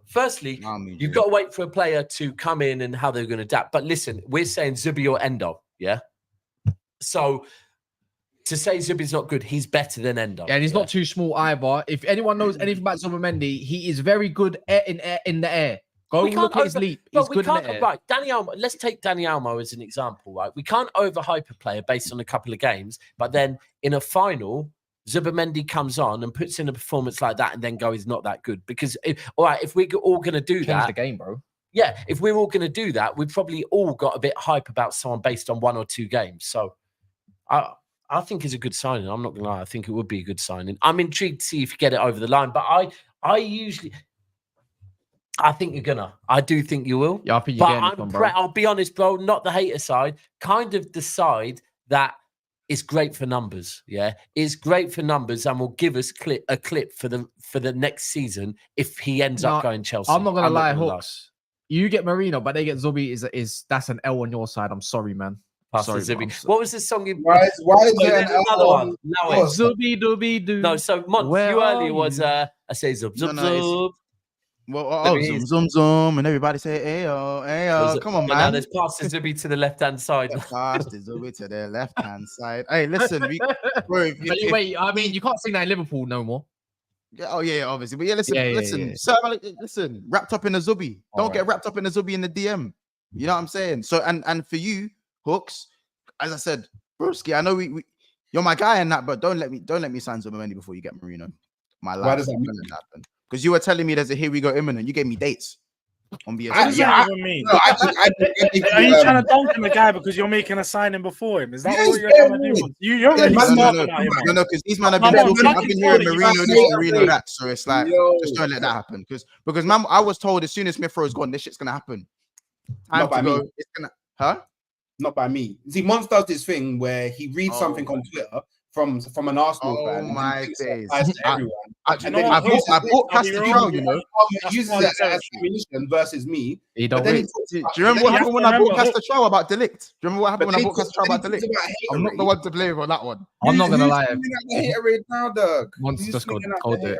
B: Firstly, you've got to wait for a player to come in and how they're going to adapt. But listen, we're saying Zubi or Endo, yeah. So to say Zubi's not good, he's better than Endo.
A: Yeah, and he's not too small either. If anyone knows anything about Zubimendi, he is very good in the air. Go look at his leap. He's good in the air.
B: Right, Dani Olmo. Let's take Dani Olmo as an example. Right, we can't overhype a player based on a couple of games, but then in a final, Zubimendi comes on and puts in a performance like that and then go, he's not that good. Because, all right, if we're all going to do
A: Change
B: that.
A: the game, bro.
B: Yeah, if we're all going to do that, we've probably all got a bit hype about someone based on 1 or 2 games. So I think it's a good signing. I'm not going to lie. I think it would be a good signing. I'm intrigued to see if you get it over the line. But I think you're gonna. I do think you will.
A: Yeah, I think you're getting it from, bro.
B: I'll be honest, bro. Not the hater side. Kind of the side that is great for numbers. Yeah, it's great for numbers, and will give us a clip for the next season if he ends up going Chelsea.
A: I'm not gonna lie, Hooks. You get Marino, but they get Zubi. Is that's an L on your side? I'm sorry, man.
B: Sorry, Zubi. What was the song?
D: Why is there
B: another one? No,
A: Zubi dooby doo.
B: No, so Mont, you earlier was I say zub zub zub.
E: Well, zoom zoom, and everybody say ayo. Come on, man.
B: Now there's past the Zubi to the left hand side.
E: Past the Zubi to the left hand side. Hey, listen,
A: wait. I mean, you can't sing that in Liverpool no more.
E: Yeah, obviously. But listen. So, listen. Wrapped up in a Zubi. Don't get wrapped up in a Zubi in the DM. You know what I'm saying? So, and for you, Hooks, as I said, broski, I know we you're my guy in that, but don't let me sign Zubimendi before you get Marino. My life.
D: Why does that
E: happen? Because you were telling me there's a here we go imminent. You gave me dates on BS.
C: What does that even mean?
D: No,
C: are you trying to dunk on the guy because you're making a signing before him? Is that what you're trying to do? You're really smart about him.
E: No, because these men have been talking. I've been hearing Marino this, Marino that. So it's like, just don't let that happen. Because man, I was told as soon as Smith Rowe's gone, this shit's gonna happen. Time to go. It's gonna,
D: Not by me. See, Mons does this thing where he reads something on Twitter from an Arsenal fan.
E: Oh my days!
D: I
E: bought Castro, you know.
D: He uses it as ammunition versus me.
E: Do you remember what happened when I bought Castro about Delict? Do you remember what happened when I bought Castro about Delict? I'm not the one to blame on that one.
A: I'm not gonna lie.
D: Now, Doug.
A: Once just got it.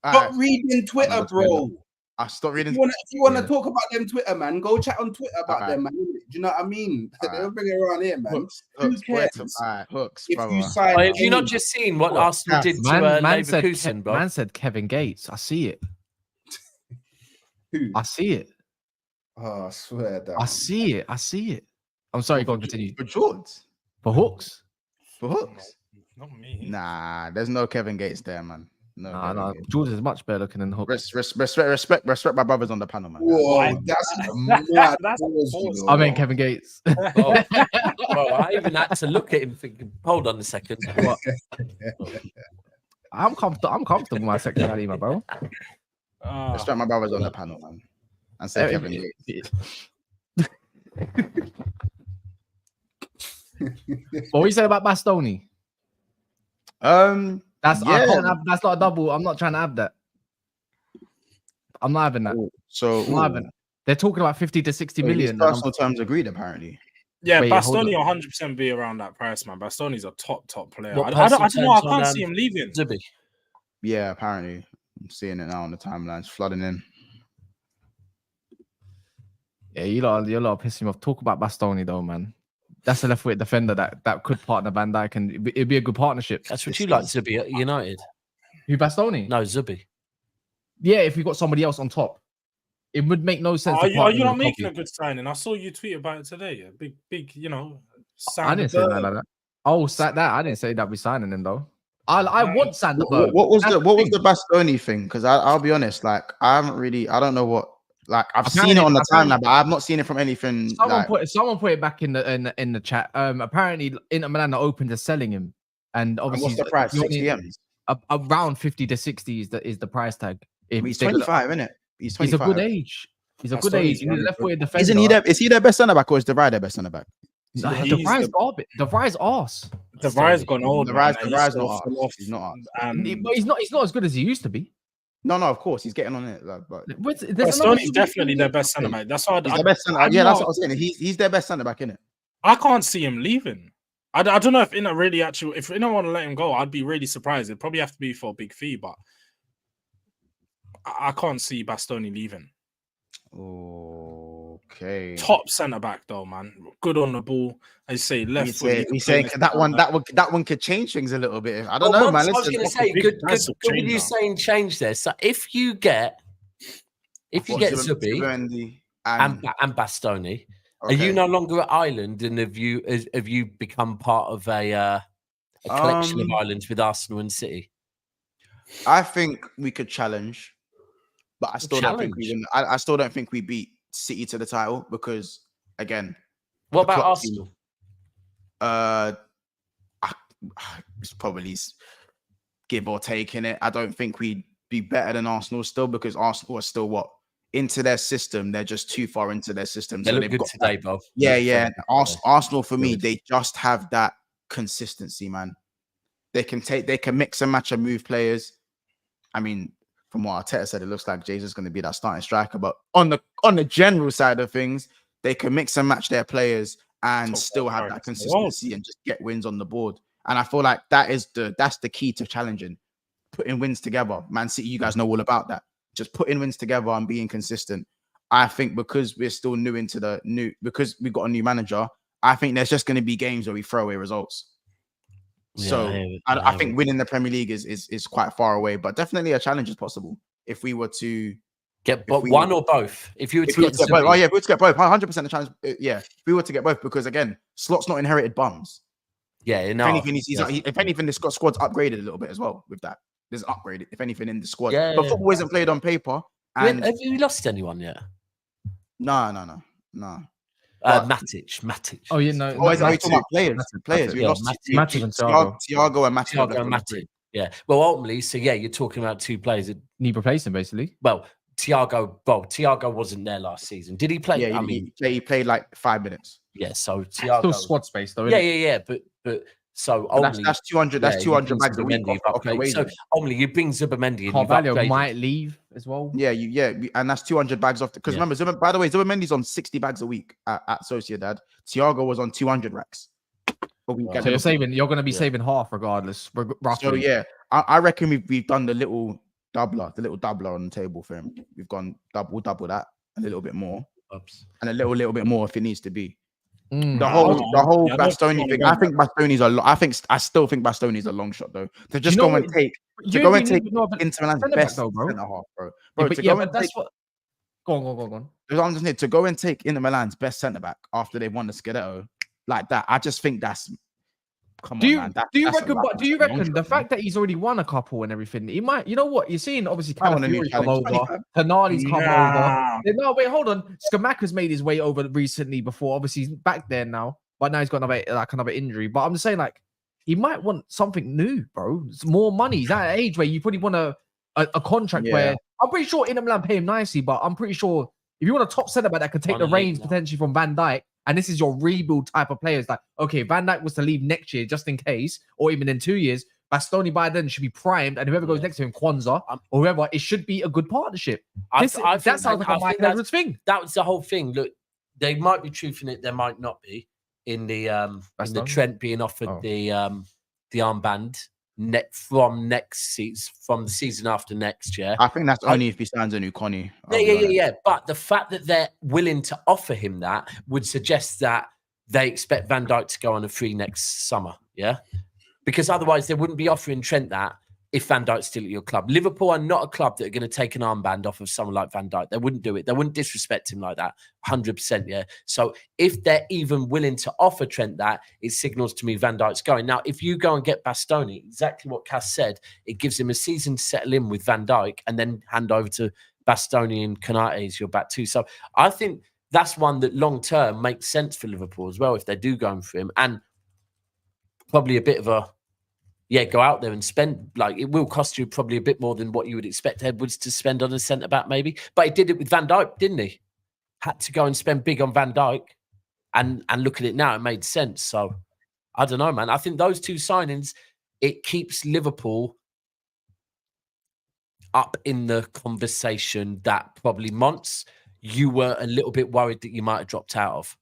D: Stop reading Twitter, bro.
E: I stopped reading.
D: If you want to talk about them Twitter, man, go chat on Twitter about them, man. Do you know what I mean? They don't bring it around here, man. Who cares?
E: Hooks,
B: have you not just seen what Arsenal did to Leverkusen, bro?
A: Man said Kevin Gates. I see it.
D: Who?
A: I see it.
D: Oh, I swear that.
A: I see it. I'm sorry, go on, continue.
E: For George?
A: For Hooks?
E: For Hooks?
C: Not me.
E: Nah, there's no Kevin Gates there, man. No.
A: George is much better looking than Hooks.
E: Respect my brothers on the panel, man.
D: Whoa, that's mad.
A: I mean Kevin Gates.
B: Well, I even had to look at him thinking, hold on a second. What?
A: I'm comfortable with my sexuality, my bro.
E: Respect my brothers on the panel, man. And say Kevin Gates.
A: What you say about Bastoni? That's not a double. I'm not trying to have that. I'm not having that. They're talking about 50 to 60 million.
E: Personal terms agreed, apparently.
C: Yeah, Bastoni 100% be around that price, man. Bastoni's a top player. I don't know. I can't see him leaving.
B: Zubi.
E: Yeah, apparently. I'm seeing it now on the timelines flooding in.
A: Yeah, you're pissing me off. Talk about Bastoni though, man. That's a left-foot defender that could partner Van Dijk, and it'd be a good partnership.
B: That's what you like, Zubi at United.
A: Who, Bastoni?
B: No, Zubi.
A: Yeah, if you got somebody else on top, it would make no sense.
C: Are you not making a good signing? I saw you tweet about it today. Yeah. Big,
A: I didn't say that like that. Oh, that I didn't say that we signing him though. I want Sandberg.
E: What was the Bastoni thing? Because I'll be honest, like I don't know what. Like I've seen it on the timeline, but I've not seen it from anything.
A: Someone put it back in the chat. Apparently, Inter Milan are open to selling him, and obviously,
E: what's the price? 60 M's?
A: Around 50 to 60 is the price tag.
E: He's 25, isn't it? He's 25.
A: He's a good age. He's a good age. He's a left-footed defender.
E: Isn't he is he their best centre back or is DeVry their best centre back?
A: DeVry's arse.
C: DeVry's gone old.
E: DeVry's not arse. He's not arse.
A: But he's not as good as he used to be.
E: No, of course he's getting on it. But
C: Bastoni's definitely their best centre back. That's why
E: he's the best centre. Yeah, that's what I was saying. He's their best centre back, innit?
C: I can't see him leaving. I don't know if Inter really if Inter want to let him go, I'd be really surprised. It'd probably have to be for a big fee, but I can't see Bastoni leaving.
E: Okay.
C: Top centre back though, man. Good on the ball. I say left foot.
E: He's saying that one could change things a little bit. I don't know, man.
B: I was going to say, good with you saying change there. So if you get Zubi and Bastoni, are you no longer at Ireland? And have you become part of a a collection of islands with Arsenal and City?
E: I think we could challenge, but I still don't think we win. I still don't think we beat City to the title because, again,
B: what about Arsenal?
E: It's probably give or take in it. I don't think we'd be better than Arsenal still because Arsenal are still into their system. They're just too far into their system.
B: They look good today, bro.
E: Yeah. Arsenal for me, they just have that consistency, man. They can mix and match and move players. I mean, from what Arteta said, it looks like Jesus is going to be that starting striker. But on the general side of things, they can mix and match their players and still have that consistency and just get wins on the board. And I feel like that's the key to challenging, putting wins together. Man City, you guys know all about that. Just putting wins together and being consistent. I think because we're still because we've got a new manager, I think there's just going to be games where we throw away results. I think winning the Premier League is quite far away, but definitely a challenge is possible if we were to
B: get one or both. If you were to get both,
E: if we were to get both, 100% the challenge. If we were to get both, because again, Slot's not inherited bums.
B: Yeah,
E: if anything, the squad's upgraded a little bit as well with that. There's upgraded, if anything, in the squad. But football isn't played on paper. And
B: have you lost anyone yet?
E: No.
B: Matic.
E: Oh, you know. We're talking about players. We lost
A: Matic and Thiago.
E: Thiago and Matic.
B: Yeah. Well, ultimately, so yeah, you're talking about two players that
A: need replacing, basically.
B: Well, Thiago wasn't there last season. Did he play?
E: Yeah, he played like 5 minutes.
B: Yeah, so Thiago
A: still squad space though.
B: Yeah. But so only
E: that's 200. That's 200 bags a week.
B: So only you bring Zubimendi and
A: Carvalho might leave as well.
E: Yeah, and that's 200 bags off. Because remember, by the way, Zubimendi's on 60 bags a week at Sociedad. Thiago was on 200 racks.
A: So you're going to be saving half regardless. Roughly.
E: So yeah, I reckon we've done the little doubler on the table for him. We've gone double that, a little bit more, and a little bit more if it needs to be. The whole Bastoni thing. I think Bastoni's a lot. I still think Bastoni's a long shot though. To just go and take Inter Milan's best centre half, bro. Go on. To go and take Inter Milan's best centre back after they've won the Scudetto like that. I just think that's.
A: Do you reckon the fact that he's already won a couple and everything, he might, you know what, you're seeing obviously Calafiori come over, Tonali's come over. No, wait, hold on. Skamaka's made his way over recently before. Obviously he's back there now, but now he's got another injury. But I'm just saying, like, he might want something new, bro. It's more money. He's at an age where you probably want a contract where I'm pretty sure Inter Milan pay him nicely, but I'm pretty sure if you want a top centre back that could take the reins potentially from Van Dijk, and this is your rebuild type of players, like, okay, Van Dijk was to leave next year just in case, or even in 2 years, Bastoni by then should be primed, and whoever goes next to him, Kwanzaa, or whoever, it should be a good partnership. That sounds like a Mike Edwards thing.
B: That was the whole thing. Look, they might be truth in it, there might not be. In the Trent being offered the armband from the season after next year.
E: I think that's only if he signs a new Connie.
B: Yeah. But the fact that they're willing to offer him that would suggest that they expect Van Dijk to go on a free next summer. Yeah, because otherwise they wouldn't be offering Trent that if Van Dijk's still at your club. Liverpool are not a club that are going to take an armband off of someone like Van Dijk. They wouldn't do it. They wouldn't disrespect him like that. 100%. Yeah. So if they're even willing to offer Trent that, it signals to me Van Dijk's going. Now, if you go and get Bastoni, exactly what Cass said, it gives him a season to settle in with Van Dijk and then hand over to Bastoni and Konate as your back two. So I think that's one that long term makes sense for Liverpool as well if they do go for him, and probably a bit of a go out there and spend, like, it will cost you probably a bit more than what you would expect Edwards to spend on a centre back, maybe. But he did it with Van Dijk, didn't he? Had to go and spend big on Van Dijk, and look at it now, it made sense. So I don't know, man. I think those two signings, it keeps Liverpool up in the conversation that probably Monts, you were a little bit worried that you might have dropped out of.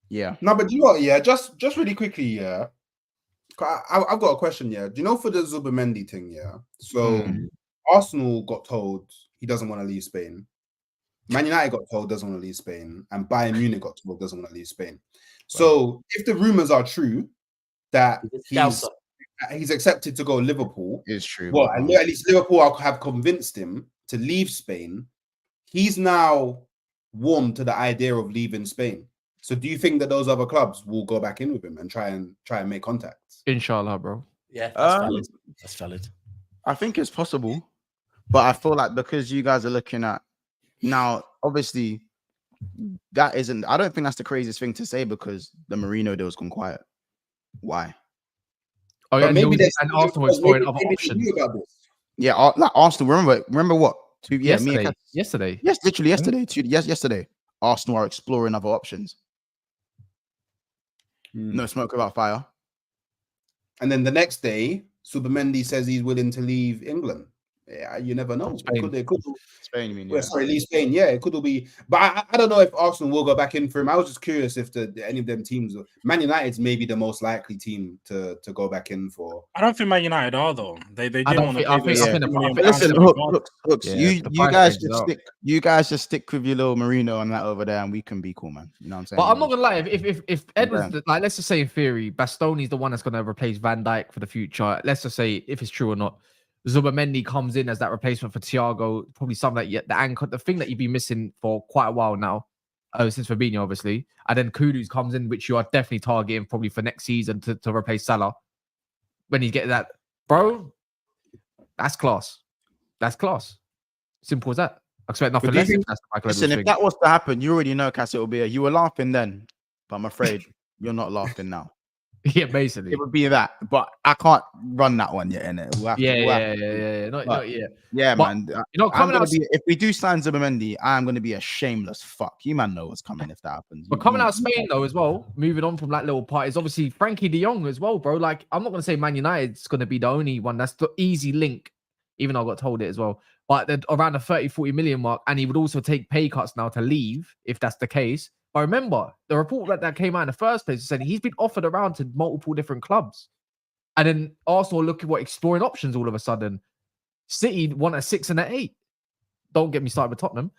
E: Yeah.
D: No, but you know what? Yeah, just really quickly, yeah. I've got a question, yeah. Do you know for the Zubimendi thing, yeah? So Arsenal got told he doesn't want to leave Spain. Man United got told doesn't want to leave Spain, and Bayern Munich got told doesn't want to leave Spain. So if the rumors are true that he's accepted to go Liverpool,
E: it's true.
D: Well, at least Liverpool have convinced him to leave Spain. He's now warm to the idea of leaving Spain. So do you think that those other clubs will go back in with him and try and make contacts?
A: Inshallah, bro.
B: Yeah, that's valid. That's valid.
E: I think it's possible, but I feel like because you guys are looking at now, obviously, that isn't. I don't think that's the craziest thing to say because the Mourinho deal's gone quiet. Why?
A: Oh yeah,
D: But maybe there's
A: and Arsenal exploring other
D: maybe they
A: options.
D: knew about this.
E: Yeah, like Arsenal. Remember what?
A: Yesterday.
E: Yes, literally yesterday. Yesterday. Arsenal are exploring other options. No smoke without fire.
D: And then the next day, Zubimendi says he's willing to leave England. Yeah, you never know. It could
E: Spain, you mean?
D: Yeah. Sorry, leave Spain. Yeah, it could all be. But I don't know if Arsenal will go back in for him. I was just curious if any of them teams. Man United's maybe the most likely team to go back in for.
C: I don't think Man United are though. They didn't want to.
E: Listen, Hooks, you guys just stick with your little Mourinho and that over there, and we can be cool, man. You know what I'm saying?
A: But I'm not gonna lie. If Ed was like, let's just say in theory, Bastoni's the one that's gonna replace Van Dijk for the future. Let's just say if it's true or not. Zubimendi comes in as that replacement for Thiago, probably something like the anchor, the thing that you've been missing for quite a while now, since Fabinho, obviously. And then Kudus comes in, which you are definitely targeting probably for next season to replace Salah. When he's getting that, bro, that's class. That's class. Simple as that. I expect nothing less.
E: Listen, if that was to happen, you already know, Cass, it will be you were laughing then, but I'm afraid you're not laughing now.
A: Yeah, basically.
E: It would be that, but I can't run that one yet, innit? We'll
A: yeah. Not yet.
E: Yeah,
A: but,
E: man.
A: You know, coming out,
E: if we do sign Zubimendi, I'm going to be a shameless fuck. You man know what's coming if that happens.
A: But coming out of Spain, though, as well, moving on from that little part, is obviously Frenkie de Jong as well, bro. Like, I'm not going to say Man United's going to be the only one. That's the easy link, even though I got told it as well. But around the 30-40 million mark, and he would also take pay cuts now to leave, if that's the case. But remember, the report that came out in the first place said he's been offered around to multiple different clubs. And then Arsenal looking what exploring options all of a sudden. City want a 6 and an 8. Don't get me started with Tottenham.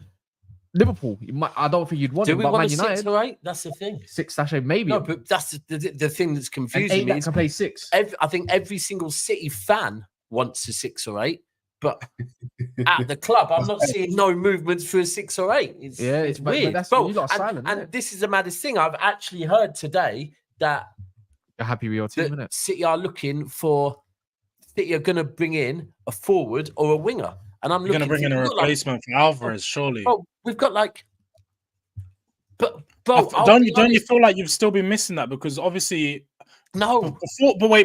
A: Liverpool, I don't think you'd want him.
B: Do we want Man United, 6 or 8? That's the thing.
A: 6-8, maybe.
B: No, but that's the thing that's confusing
A: me. That can play 6.
B: I think every single City fan wants a 6 or 8. But at the club, I'm not seeing no movements for a 6 or 8. It's weird.
A: That's, bro, you silent,
B: and this is the maddest thing. I've actually heard today that
A: you're happy with your team, isn't it?
B: City are looking for. City are going to bring in a forward or a winger, and I'm looking
C: going to bring in a replacement for Alvarez. Surely,
B: we've got like. But
C: don't you feel like you've still been missing that because obviously
B: no.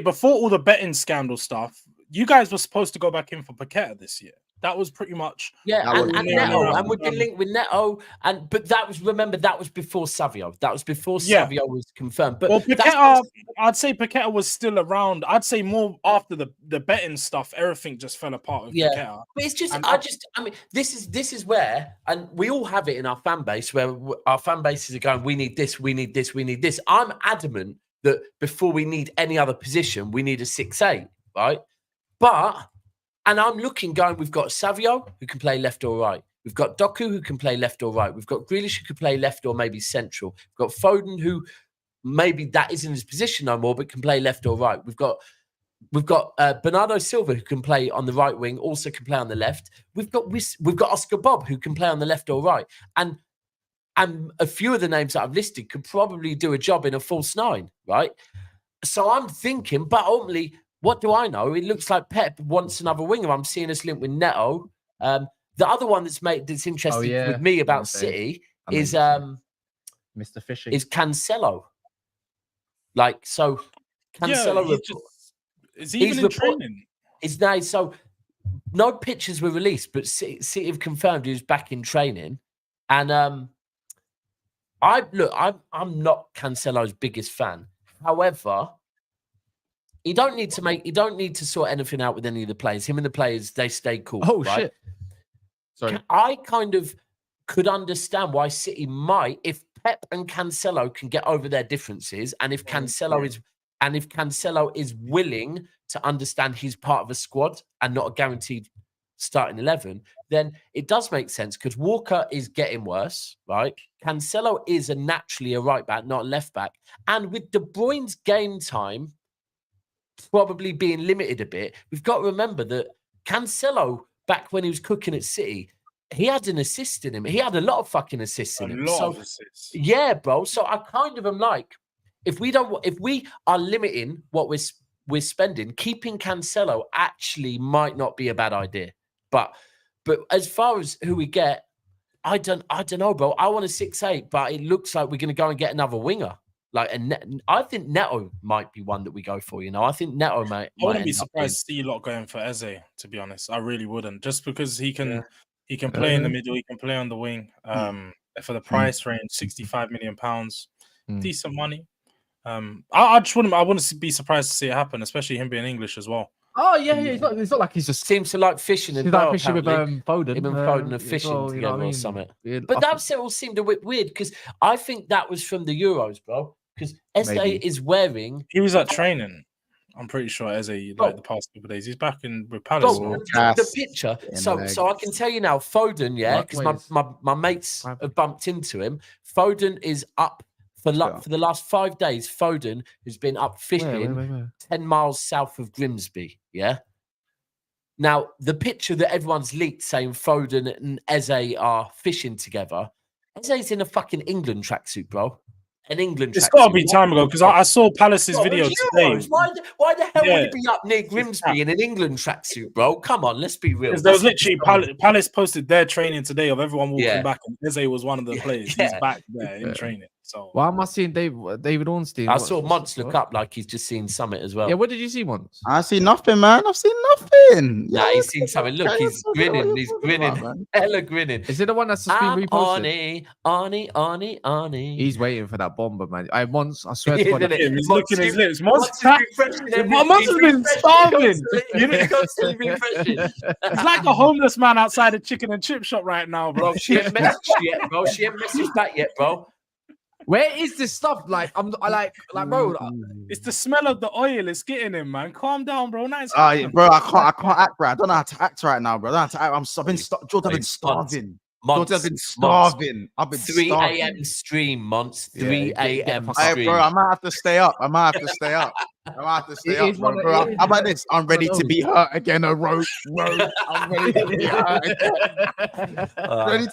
C: Before all the betting scandal stuff. You guys were supposed to go back in for Paqueta this year. That was pretty much
B: and Neto, and we've been linked with Neto, but that was before Savio. That was before Savio was confirmed. But
C: Paqueta, I'd say Paqueta was still around. I'd say more after the betting stuff, everything just fell apart with Paqueta.
B: But it's just, I mean, this is where, and we all have it in our fan base where our fan bases are going, we need this, we need this, we need this. I'm adamant that before we need any other position, we need a 6-8, right? And I'm looking, going, we've got Savio, who can play left or right. We've got Doku, who can play left or right. We've got Grealish, who can play left or maybe central. We've got Foden, who maybe that isn't his position no more, but can play left or right. We've got Bernardo Silva, who can play on the right wing, also can play on the left. We've got Oscar Bob, who can play on the left or right. And a few of the names that I've listed could probably do a job in a false 9, right? So I'm thinking, but ultimately, what do I know? It looks like Pep wants another winger. I'm seeing us linked with Neto. The other one that's interesting with me about City is
A: Mr. Fishy.
B: Is Cancelo. Like, so Cancelo
C: is he even in training?
B: So no pictures were released, but City have confirmed he was back in training. And I'm not Cancelo's biggest fan. However, you don't need to sort anything out with any of the players. Him and the players, they stay cool.
A: Oh,
B: right?
A: shit. Sorry.
B: I kind of could understand why City might, if Pep and Cancelo can get over their differences, and if Cancelo is willing to understand he's part of a squad and not a guaranteed starting 11, then it does make sense because Walker is getting worse, right? Cancelo is naturally a right back, not a left back. And with De Bruyne's game time probably being limited a bit, we've got to remember that Cancelo, back when he was cooking at City, he had an assist in him. He had a lot of fucking assists in him. So,
C: of assists.
B: yeah, bro. So I kind of am like, if we are limiting what we're spending, keeping Cancelo actually might not be a bad idea. But as far as who we get, I don't know, bro. I want a 6'8", but it looks like we're going to go and get another winger. Like, I think Neto might be one that we go for. You know, I think Neto might.
C: I wouldn't be surprised to see a lot going for Eze. To be honest, I really wouldn't. Just because he can play in the middle, he can play on the wing. For the price range, £65 million, decent money. I wouldn't be surprised to see it happen, especially him being English as well.
A: Oh yeah. It's not like he's just
B: seems to like fishing.
A: He's like fishing with Foden.
B: Him and Foden are fishing together or something. But that all seemed a bit weird because I think that was from the Euros, bro. Because Eze is wearing.
C: He was at training. I'm pretty sure Eze, like the past couple of days, he's back with Palace.
B: The picture. So I can tell you now, Foden, because my mates have bumped into him. Foden is up for the last 5 days. Foden has been up fishing 10 miles south of Grimsby. Yeah. Now the picture that everyone's leaked saying Foden and Eze are fishing together. Eze's in a fucking England tracksuit, bro. An England.
C: It's got to be time ago because I saw Palace's video today.
B: Why the hell would he be up near Grimsby in an England tracksuit, bro? Come on, let's be real.
C: There was literally Palace posted their training today of everyone walking back, and Eze was one of the players. He's back there in training. So
A: why am I seeing David Ornstein?
B: I saw Monts look up like he's just seen Summit as well.
A: Yeah, what did you see, Monts?
E: I see nothing, man. I've seen nothing.
B: Nah, he's seen something. Look, he's grinning. He's grinning. Hella grinning.
A: Is it the one that's just been reposted?
B: Arnie.
A: He's waiting for that bomber, man. I swear to God.
C: He's licking his lips. Monts has been starving. He's like a homeless man outside a chicken and chip shop right now, bro.
B: She ain't messaged yet, bro. She ain't messaged back yet, bro.
A: Where is this stuff? Like, I bro.
C: It's the smell of the oil. It's getting him, man. Calm down, bro. Nice.
E: Bro, I can't act right. I don't know how to act right now, bro. I don't know how to act. I've been starving. I've been starving.
B: 3 a.m. stream, Monts. 3 a.m. stream.
E: Bro, I might have to stay up. Bro. How about this? I'm ready to be hurt again. I'm ready to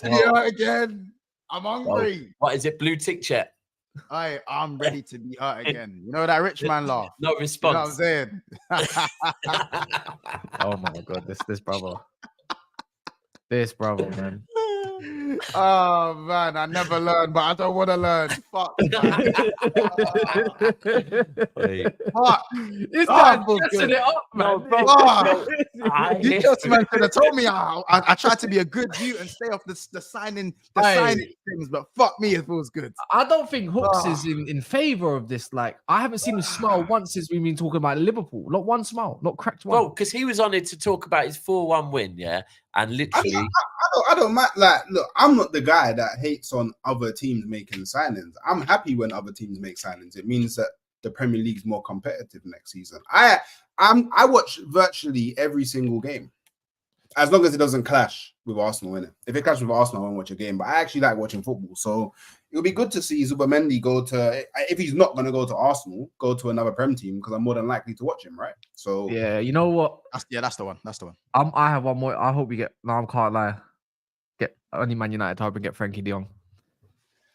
E: be hurt again. I'm hungry.
B: What is it? Blue tick chat.
E: I'm ready to be hurt again. You know that rich man laugh.
B: No response.
E: You know what I'm saying?
A: Oh my God, this brother. This brother, man.
E: Oh man, I never learned, but I don't want to learn. Fuck, man. Fuck.
A: This guy's dressing it up, man.
E: You just man could have told me I tried to be a good view and stay off the signing things, but fuck me, it feels good.
A: I don't think Hooks is in favor of this. Like, I haven't seen him smile once since we've been talking about Liverpool. Not one smile, not cracked one.
B: Well, because he was on it to talk about his 4-1 win, yeah, and literally.
D: I don't mind. Like, look, I'm not the guy that hates on other teams making signings. I'm happy when other teams make signings. It means that the Premier League's more competitive next season. I watch virtually every single game, as long as it doesn't clash with Arsenal, innit? If it clashes with Arsenal, I won't watch a game. But I actually like watching football, so it'll be good to see Zubimendi go to. If he's not going to go to Arsenal, go to another Prem team because I'm more than likely to watch him, right? So
A: yeah, you know what?
E: That's the one.
A: I have one more. I hope we get. No, I can't lie. Get only Man United. I hope we get Frenkie de Jong.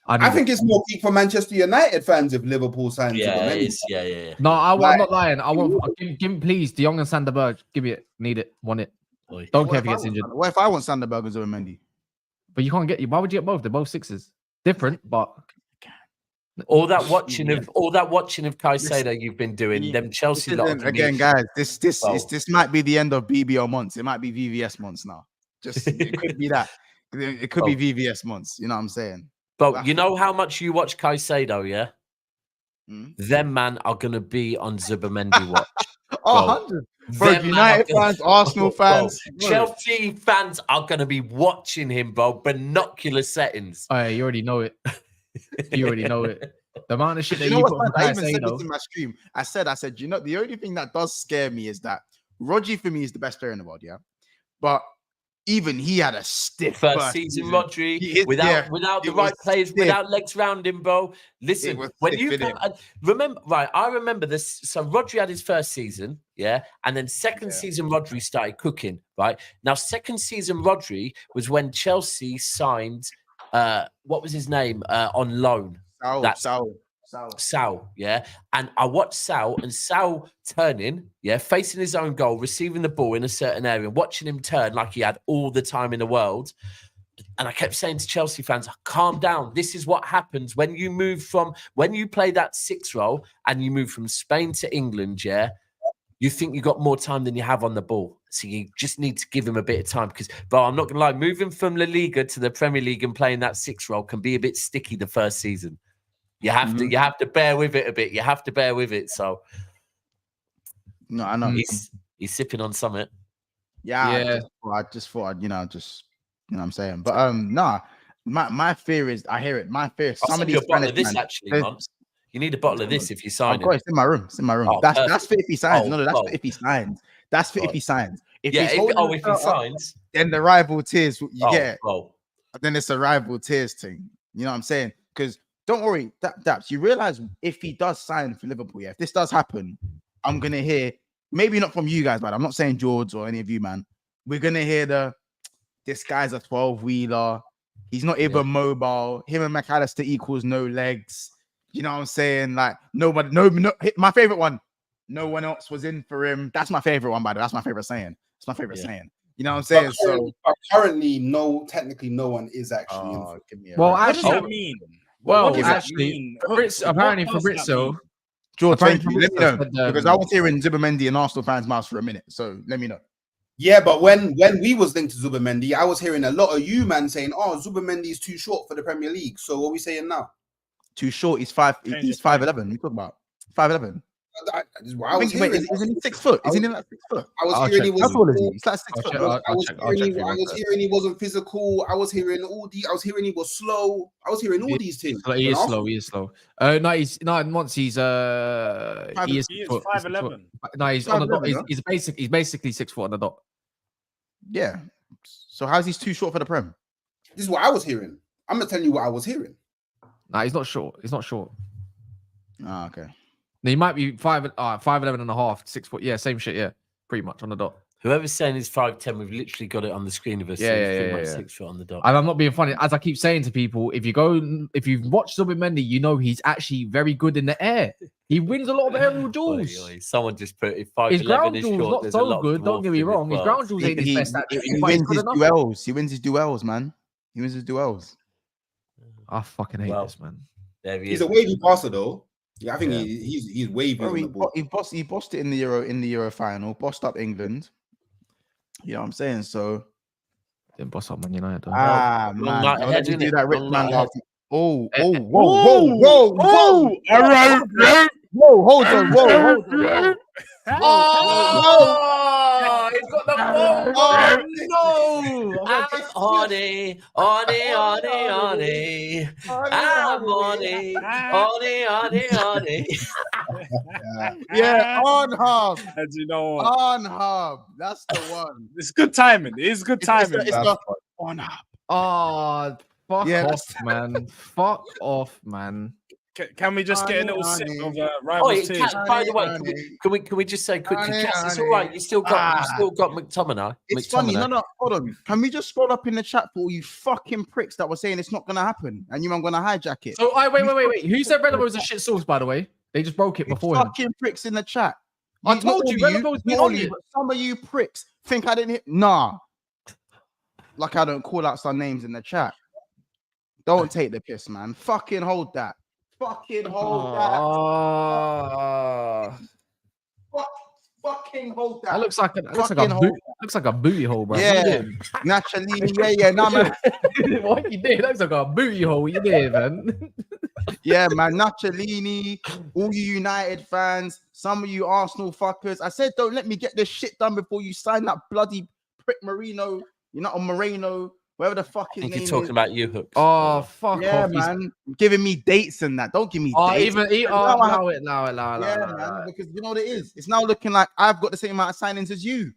A: I think it's
D: more peak for Manchester United fans if Liverpool signs.
B: Yeah.
A: No, I'm not lying. I want give please de Jong and Sanderberg. Give me it. Need it. Want it. Don't care if he gets injured.
E: What if I want Sanderberg and Zubimendi?
A: But you can't get. Why would you get both? They're both sixes. Different, but
B: all that watching of Caicedo you've been doing. Them Chelsea lot
E: again, guys. This might be the end of BBO months. It might be VVS months now. Just it could be that. It could be VVS months. You know what I'm saying?
B: But you know how much you watch Caicedo, yeah? Them man are gonna be on Zubimendi watch.
E: 100. Bro, United fans, Arsenal fans,
B: Chelsea fans are gonna be watching him, bro. Binocular settings.
A: Oh, yeah, you already know it. You already know it. The amount of shit that you put on
E: I even said this in my stream. I said, you know, the only thing that does scare me is that Rodri for me is the best player in the world, yeah. But even he had a stiff
B: first season. Rodri, without the right players, stiff. Without legs round him, bro. Listen, when you remember, right? I remember this. So Rodri had his first season, yeah, and then second season Rodri started cooking. Right now, second season Rodri was when Chelsea signed. What was his name on loan? Sal, yeah. And I watched Sal turning, facing his own goal, receiving the ball in a certain area, watching him turn like he had all the time in the world. And I kept saying to Chelsea fans, calm down. This is what happens when you play that 6 role and you move from Spain to England, you think you got more time than you have on the ball. So you just need to give him a bit of time because, bro, I'm not going to lie, moving from La Liga to the Premier League and playing that 6 role can be a bit sticky the first season. You have to bear with it a bit. You have to bear with it. So,
E: no, I know
B: he's sipping on something.
E: Yeah. I just thought, you know what I'm saying. But my fear is, I hear it. My fear is some of these
B: bottle of this actually, man. You need a bottle of this if you sign it.
E: It's in my room. It's in my room.
B: Oh,
E: that's fit if he signs. That's fit if he signs. That's fit if he signs. If he signs, then the rival tears you get. Then it's a rival tears thing. You know what I'm saying? Because don't worry, Daps. You realize if he does sign for Liverpool, if this does happen, I'm gonna hear, maybe not from you guys, but I'm not saying George or any of you, man. We're gonna hear this guy's a 12-wheeler. He's not even mobile. Him and McAllister equals no legs. You know what I'm saying? Like nobody, no. My favorite one. No one else was in for him. That's my favorite one, by the way. That's my favorite saying. It's my favorite saying. You know what I'm saying?
D: But currently, technically, no one is actually in for him.
C: Well, what does that mean?
A: Well, actually, apparently Fabrizio,
E: George, let me know because I was hearing Zubimendi and Arsenal fans' mouths for a minute. So let me know.
D: Yeah, but when we was linked to Zubimendi, I was hearing a lot of you man saying, "Oh, Zubimendi is too short for the Premier League." So what are we saying now?
E: Too short. He's 5'11". You talk about 5'11".
D: I was hearing.
E: Isn't he 6 foot? Isn't he like 6 foot?
D: I was hearing he was.
E: He's like 6 foot.
D: I was hearing he wasn't physical. I was hearing I was hearing he was slow. I was hearing all these things.
A: He is slow. He is slow. Once he's he is
C: 5'11".
A: No, he's on the dot. He's basically 6 foot on the dot.
E: Yeah. So how's he too short for the Prem?
D: This is what I was hearing. I'm gonna tell you what I was hearing.
A: Nah, he's not short. He's not short.
E: Ah, okay.
A: He might be 5'11 and a half, 6 foot. Yeah, same shit. Yeah, pretty much on the dot.
B: Whoever's saying he's 5'10", we've literally got it on the screen of us.
A: Yeah.
B: 6 foot on the dot.
A: And I'm not being funny. As I keep saying to people, if you've watched Zubimendi, you know he's actually very good in the air. He wins a lot of aerial duels.
B: Someone just put if 5'11"
A: his ground
B: is
A: duels
B: short,
A: not so good. Don't get me wrong. His ground duels ain't his best.
E: He wins his duels. He wins his duels, man. He wins his duels.
A: I fucking hate this, man.
D: He's a wavy passer, though. Yeah, I think he's wavy.
E: Bro, he bossed it in the Euro final. Bossed up England. You know what I'm saying? So
A: didn't boss up Man United.
E: Man. How did you do that, rich man? Whoa!
C: All right.
E: Whoa! Hold on.
B: Oh, he's got the ball. Oh, no. I'm honey. I'm honey.
E: Yeah, on Hub.
C: As you know,
E: on Hub. That's the one.
C: It's good timing. It's good timing.
E: It's on Hub.
A: Oh, fuck off, man. Fuck off, man.
C: Can we just get a little sip of rival tears?
B: By the way, can we just say quickly, Cass, it's all right. You still got McTominay.
E: It's funny. No, hold on. Can we just scroll up in the chat for all you fucking pricks that were saying it's not gonna happen and I'm gonna hijack it?
A: So wait. Who said Relevant was a shit sauce, by the way? They just broke it before him.
E: Fucking pricks in the chat.
A: I told you, Relevant was on it.
E: But some of you pricks think I didn't hit. Nah. Like I don't call out some names in the chat. Don't take the piss, man. Fucking hold that. Fucking hold that. Fucking hold that.
A: That looks like a booty hole, bro.
E: Yeah, naturally. Yeah. No, man.
A: What you did? That looks like a booty hole. What you did, man?
E: Yeah, man. Naturally, all you United fans, some of you Arsenal fuckers. I said, don't let me get this shit done before you sign that bloody prick Marino. You're not on Moreno. Whatever the fuck his name is.
B: You're talking about you, Hooks.
E: Oh, fuck off. Yeah, man. Giving me dates and that. Don't give me dates.
A: Allow it.
E: Yeah, man. Because you know what it is? It's now looking like I've got the same amount of signings as you.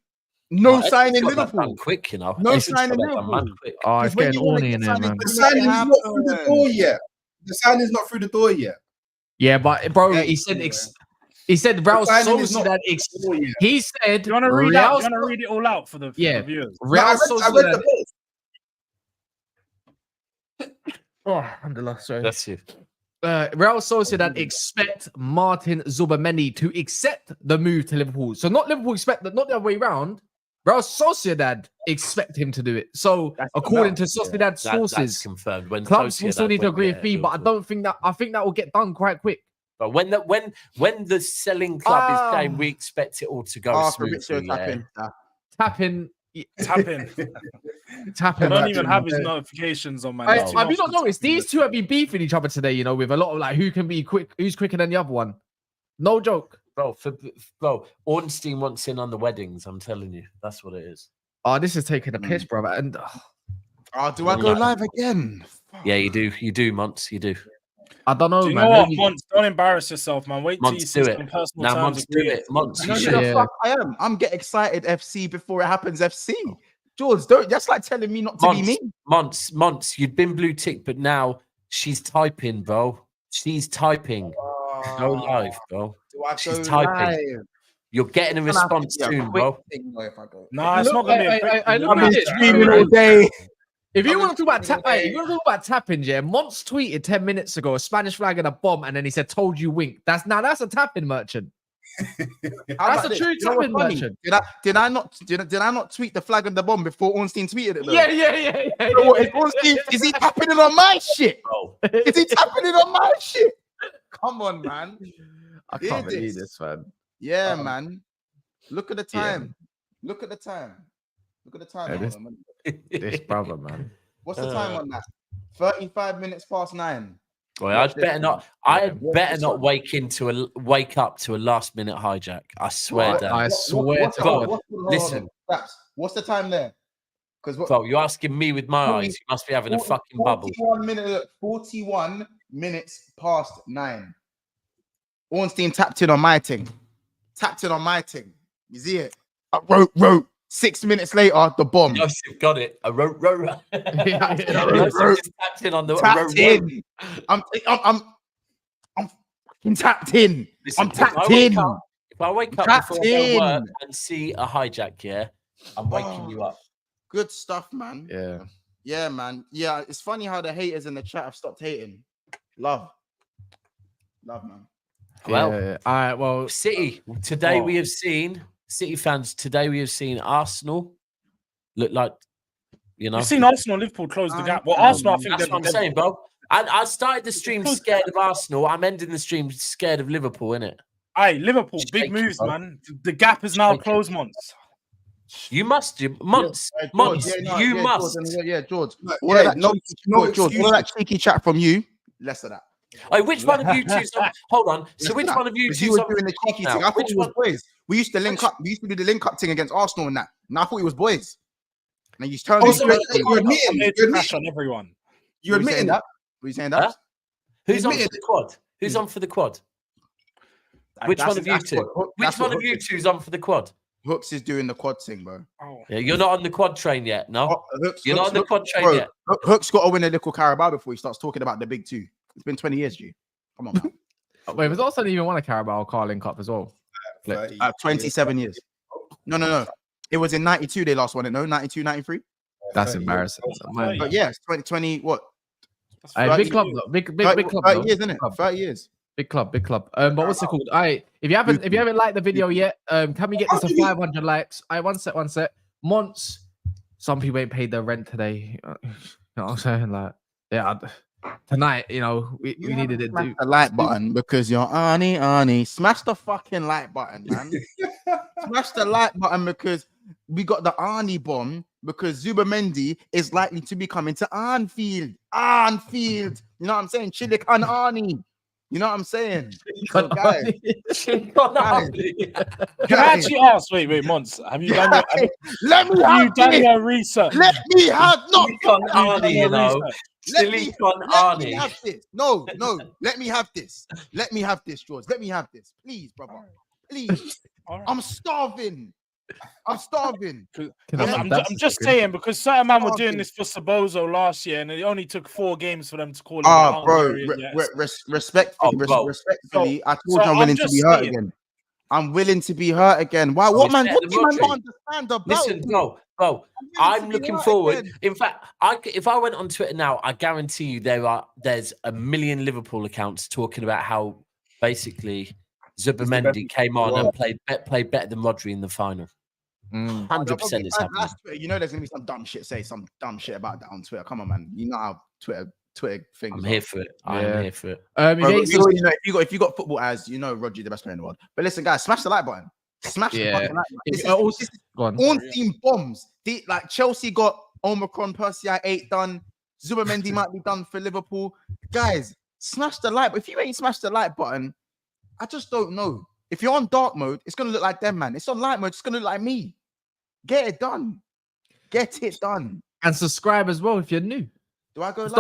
E: No
B: Oh,
E: sign in
B: got that done
E: Liverpool.
B: quick, you know.
E: No
B: Edwards
E: sign in
B: got that done mad
E: Liverpool.
B: quick.
A: Oh, it's
E: When
A: getting
E: you wanna
A: horny
E: get
A: in there,
E: signings,
A: man.
D: The
E: make it
D: signing's not through the
E: happen.
D: door yet. The signing's not through the door yet.
A: Yeah, but bro,
D: Yeah,
A: he said
D: yeah.
A: he said Real
D: signing is not
A: Sociedad.
D: through the door yet.
A: He said
C: Do you want to read
A: Real
C: out? Do you want to read it all out for the
A: Yeah.
C: viewers?
D: No,
A: Real
D: I read
A: Sociedad.
D: the post.
A: Oh, alhamdulillah, sorry.
B: That's you.
A: Real Sociedad expect Martin Zubimendi to accept the move to Liverpool. So not Liverpool expect that, not the other way around. Real Sociedad expect him to do it. So according to Sociedad
B: That's
A: sources,
B: confirmed. When
A: clubs will
B: Sociedad
A: still need to
B: went
A: agree a
B: there,
A: fee, but I
B: Liverpool.
A: don't think that. I think that will get done quite quick.
B: But when the selling club is saying we expect it all to go
E: Fabrizio
B: smoothly, yeah.
A: Tapping.
C: Tapping.
A: Tapping.
C: I don't even have his notifications on my.
A: Have you not noticed these two have been beefing each other today? You know, with a lot of like who can be quick, who's quicker than the other one. No joke.
B: Bro, Ornstein wants in on the weddings. I'm telling you, that's what it is.
A: Oh, this is taking a piss, brother. And
E: Do I go live again?
B: Yeah, you do, Monts, you do.
A: I don't know,
C: Do you
A: man.
C: know what,
A: Maybe-
C: Monts? Don't embarrass yourself, man. Wait till you
B: Monts,
C: see
B: do
C: some
B: it.
C: personal
B: Now,
C: terms
B: Monts, do it. Monts,
E: No,
B: you
A: Yeah.
B: should.
E: the fuck I am. I'm get excited FC before it happens FC. George, don't that's like telling me not to be me.
B: Monts, you'd been blue tick, but now she's typing, bro. She's typing. Go live, bro.
E: Do I
B: She's
E: go
B: typing.
E: live?
B: You're getting a
E: It's gonna have to
B: response
E: be a
B: soon,
E: quick
B: bro.
E: thing, though, if I go.
C: Nah, it's not gonna be a quick.
A: I
C: thing.
A: look at it.
E: Streaming all day.
A: If you
E: I've
A: want to
E: been
A: talk about if you want to talk about tapping, yeah, Monts tweeted 10 minutes ago a Spanish flag and a bomb, and then he said, "Told you wink." That's a tapping merchant. That's a true tapping merchant.
E: Did I not tweet the flag and the bomb before Ornstein tweeted it? Though?
A: Yeah.
E: You know what, is Ornstein, is he tapping it on my shit?
B: Bro.
E: Is he tapping it on my shit? Come on, man.
A: I
E: Hear
A: can't believe
E: this.
A: this, man.
E: Yeah, man. Look at the
A: Yeah.
E: time. Look at the time. Look at the time.
A: Yeah,
E: Hold
A: this-
E: on, man.
A: This brother, man.
E: What's the time on that? 35 minutes past 9.
B: Boy, I'd better not. Wake up to a last minute hijack. I swear,
A: What?
B: Dan.
A: I swear to God.
B: Listen.
E: What's the time there? Because what?
B: Bro, you're asking me with my eyes. You must be having a fucking bubble.
E: 41 minutes past 9. Ornstein tapped in on my thing. You see it? I wrote. 6 minutes later, the bomb.
B: Joseph got it. A row.
A: Yeah.
B: Joseph just tapped in on the
E: Tapped in. I'm fucking tapped in.
B: Listen,
E: I'm tapped in.
B: If I wake up
E: Tapped
B: before I go to work
E: in.
B: and see a hijack, yeah, I'm waking you up.
E: Good stuff, man.
A: Yeah.
E: Yeah, man. Yeah, it's funny how the haters in the chat have stopped hating. Love, man.
B: Well,
A: Yeah. All right. Well,
B: City today we have seen City fans. Today we have seen Arsenal look like, you know.
C: You've seen Arsenal, Liverpool close the gap. Well, Arsenal, I think
B: That's what I'm saying, bro. I started the stream scared of Arsenal. I'm ending the stream scared of Liverpool, innit?
C: Hey, Liverpool, big
B: Shaky,
C: moves,
B: bro.
C: man. The gap is now
B: Shaky.
C: closed, Monts.
B: You must, Months.
E: George, George. All that cheeky chat from you. Less of that.
B: Oh, which one of you two's on? Hold on. So which one of you
E: Because
B: two's
E: you were
B: on
E: doing the
B: pod
E: cheeky
B: now?
E: thing. I thought
B: Which
E: it was
B: one?
E: boys. We used to link up. We used to do the link up thing against Arsenal and that. And I thought it was boys. And you turned.
D: Also,
E: me-
D: you're admitting.
C: I'm here to crash on everyone.
D: You're
E: Were you saying
D: admitting
E: that? Were you saying that?
B: Huh? Who's on for
D: admitted-
B: the quad? Who's on for the quad? Which one of you two? Which one of you two's on for the quad?
E: Hooks is doing the quad thing, bro.
C: Oh.
B: Yeah, you're not on the quad train yet, no? You're not on the
E: Hooks-
B: quad train
E: bro,
B: yet.
E: Hooks got to win a little Carabao before he starts talking about the big two. It's been 20 years, G. Come on, man.
A: wait, was Arsenal even won a Carabao Carling Cup as well?
E: 27 years. No. It was in 92 they last won it, no? 92, 93?
A: That's embarrassing. Man.
E: But yeah, it's 20, what?
A: Hey,
E: 30
A: big club, though. Big
E: 30
A: club.
E: 30
A: though.
E: years, isn't it?
A: Club.
E: 30 years.
A: Big club. But what's it called? If you haven't liked the video yet, can we get this to 500 likes? One sec. Monts, some people ain't paid their rent today. You know what I'm saying? Like, yeah, tonight, you know, we needed it.
E: Smash the like button because you're Arnie. Smash the fucking like button, man. Smash the like button because we got the Arnie bomb because Zubimendi is likely to be coming to Anfield. You know what I'm saying? Chilik and Arnie. You know what I'm saying? So, guys,
C: Can I actually ask? Wait, Monts, have you done
E: let me have this.
C: your research?
E: Let me have not.
B: Arnie, you know.
E: Let me
B: Arnie.
E: have this. No. Let me have this. Let me have this, George. Let me have this, please, brother. Please.
C: All right.
E: I'm starving. I'm starving.
C: I'm just saying because certain man were doing this for Sabozo last year, and it only took 4 games for them to call him.
E: Bro, respectfully, I told you I'm willing to be hurt again. I'm willing to be hurt again. Why? What man? What do you man not understand about?
B: Listen, bro, I'm looking forward. Again. In fact, if I went on Twitter now, I guarantee you there's a million Liverpool accounts talking about how basically Zubimendi came on and played better than Rodri in the final. 100% it's happening.
E: You know, there's gonna be some dumb shit. Say some dumb shit about that on Twitter. Come on, man. You know how Twitter things.
B: I'm here for it. I'm here for it.
E: If you got football as, you know, Rodri the best player in the world. But listen, guys, smash the like button. Smash the fucking like button. This is team bombs. Like Chelsea got Omicron Percy 8 done. Zubimendi might be done for Liverpool. Guys, smash the like. But if you ain't smashed the like button, I just don't know. If you're on dark mode, it's gonna look like them, man. It's on light mode, it's gonna look like me. Get it done. Get it done.
A: And subscribe as well if you're new.
E: Do I go
A: live?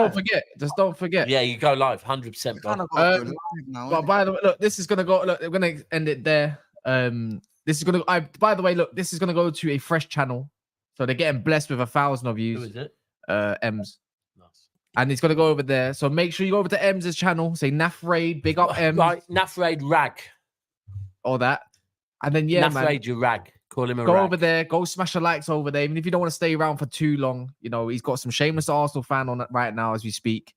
A: Just don't forget.
B: Yeah, you go live, 100%.
A: But by the way, look, this is gonna go. Look, we're gonna end it there. This is gonna. By the way, look, this is gonna go to a fresh channel, so they're getting blessed with 1,000 views.
B: Who is it?
A: Ems. Nice. And it's gonna go over there. So make sure you go over to Ems's channel. Say Naf Raid, big up Ems.
B: Right, Naf Raid rag.
A: All that, and then Naf
B: Raid your rag. Call him a
A: go
B: rag.
A: over there, go smash the likes over there. Even if you don't want to stay around for too long, you know, he's got some shameless Arsenal fan on it right now as we speak.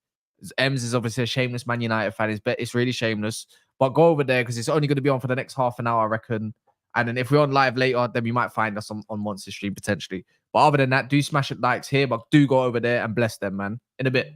A: Ems is obviously a shameless Man United fan. It's really shameless. But go over there because it's only going to be on for the next half an hour, I reckon. And then if we're on live later, then we might find us on Monster Stream potentially. But other than that, do smash it likes here, but do go over there and bless them, man. In a bit.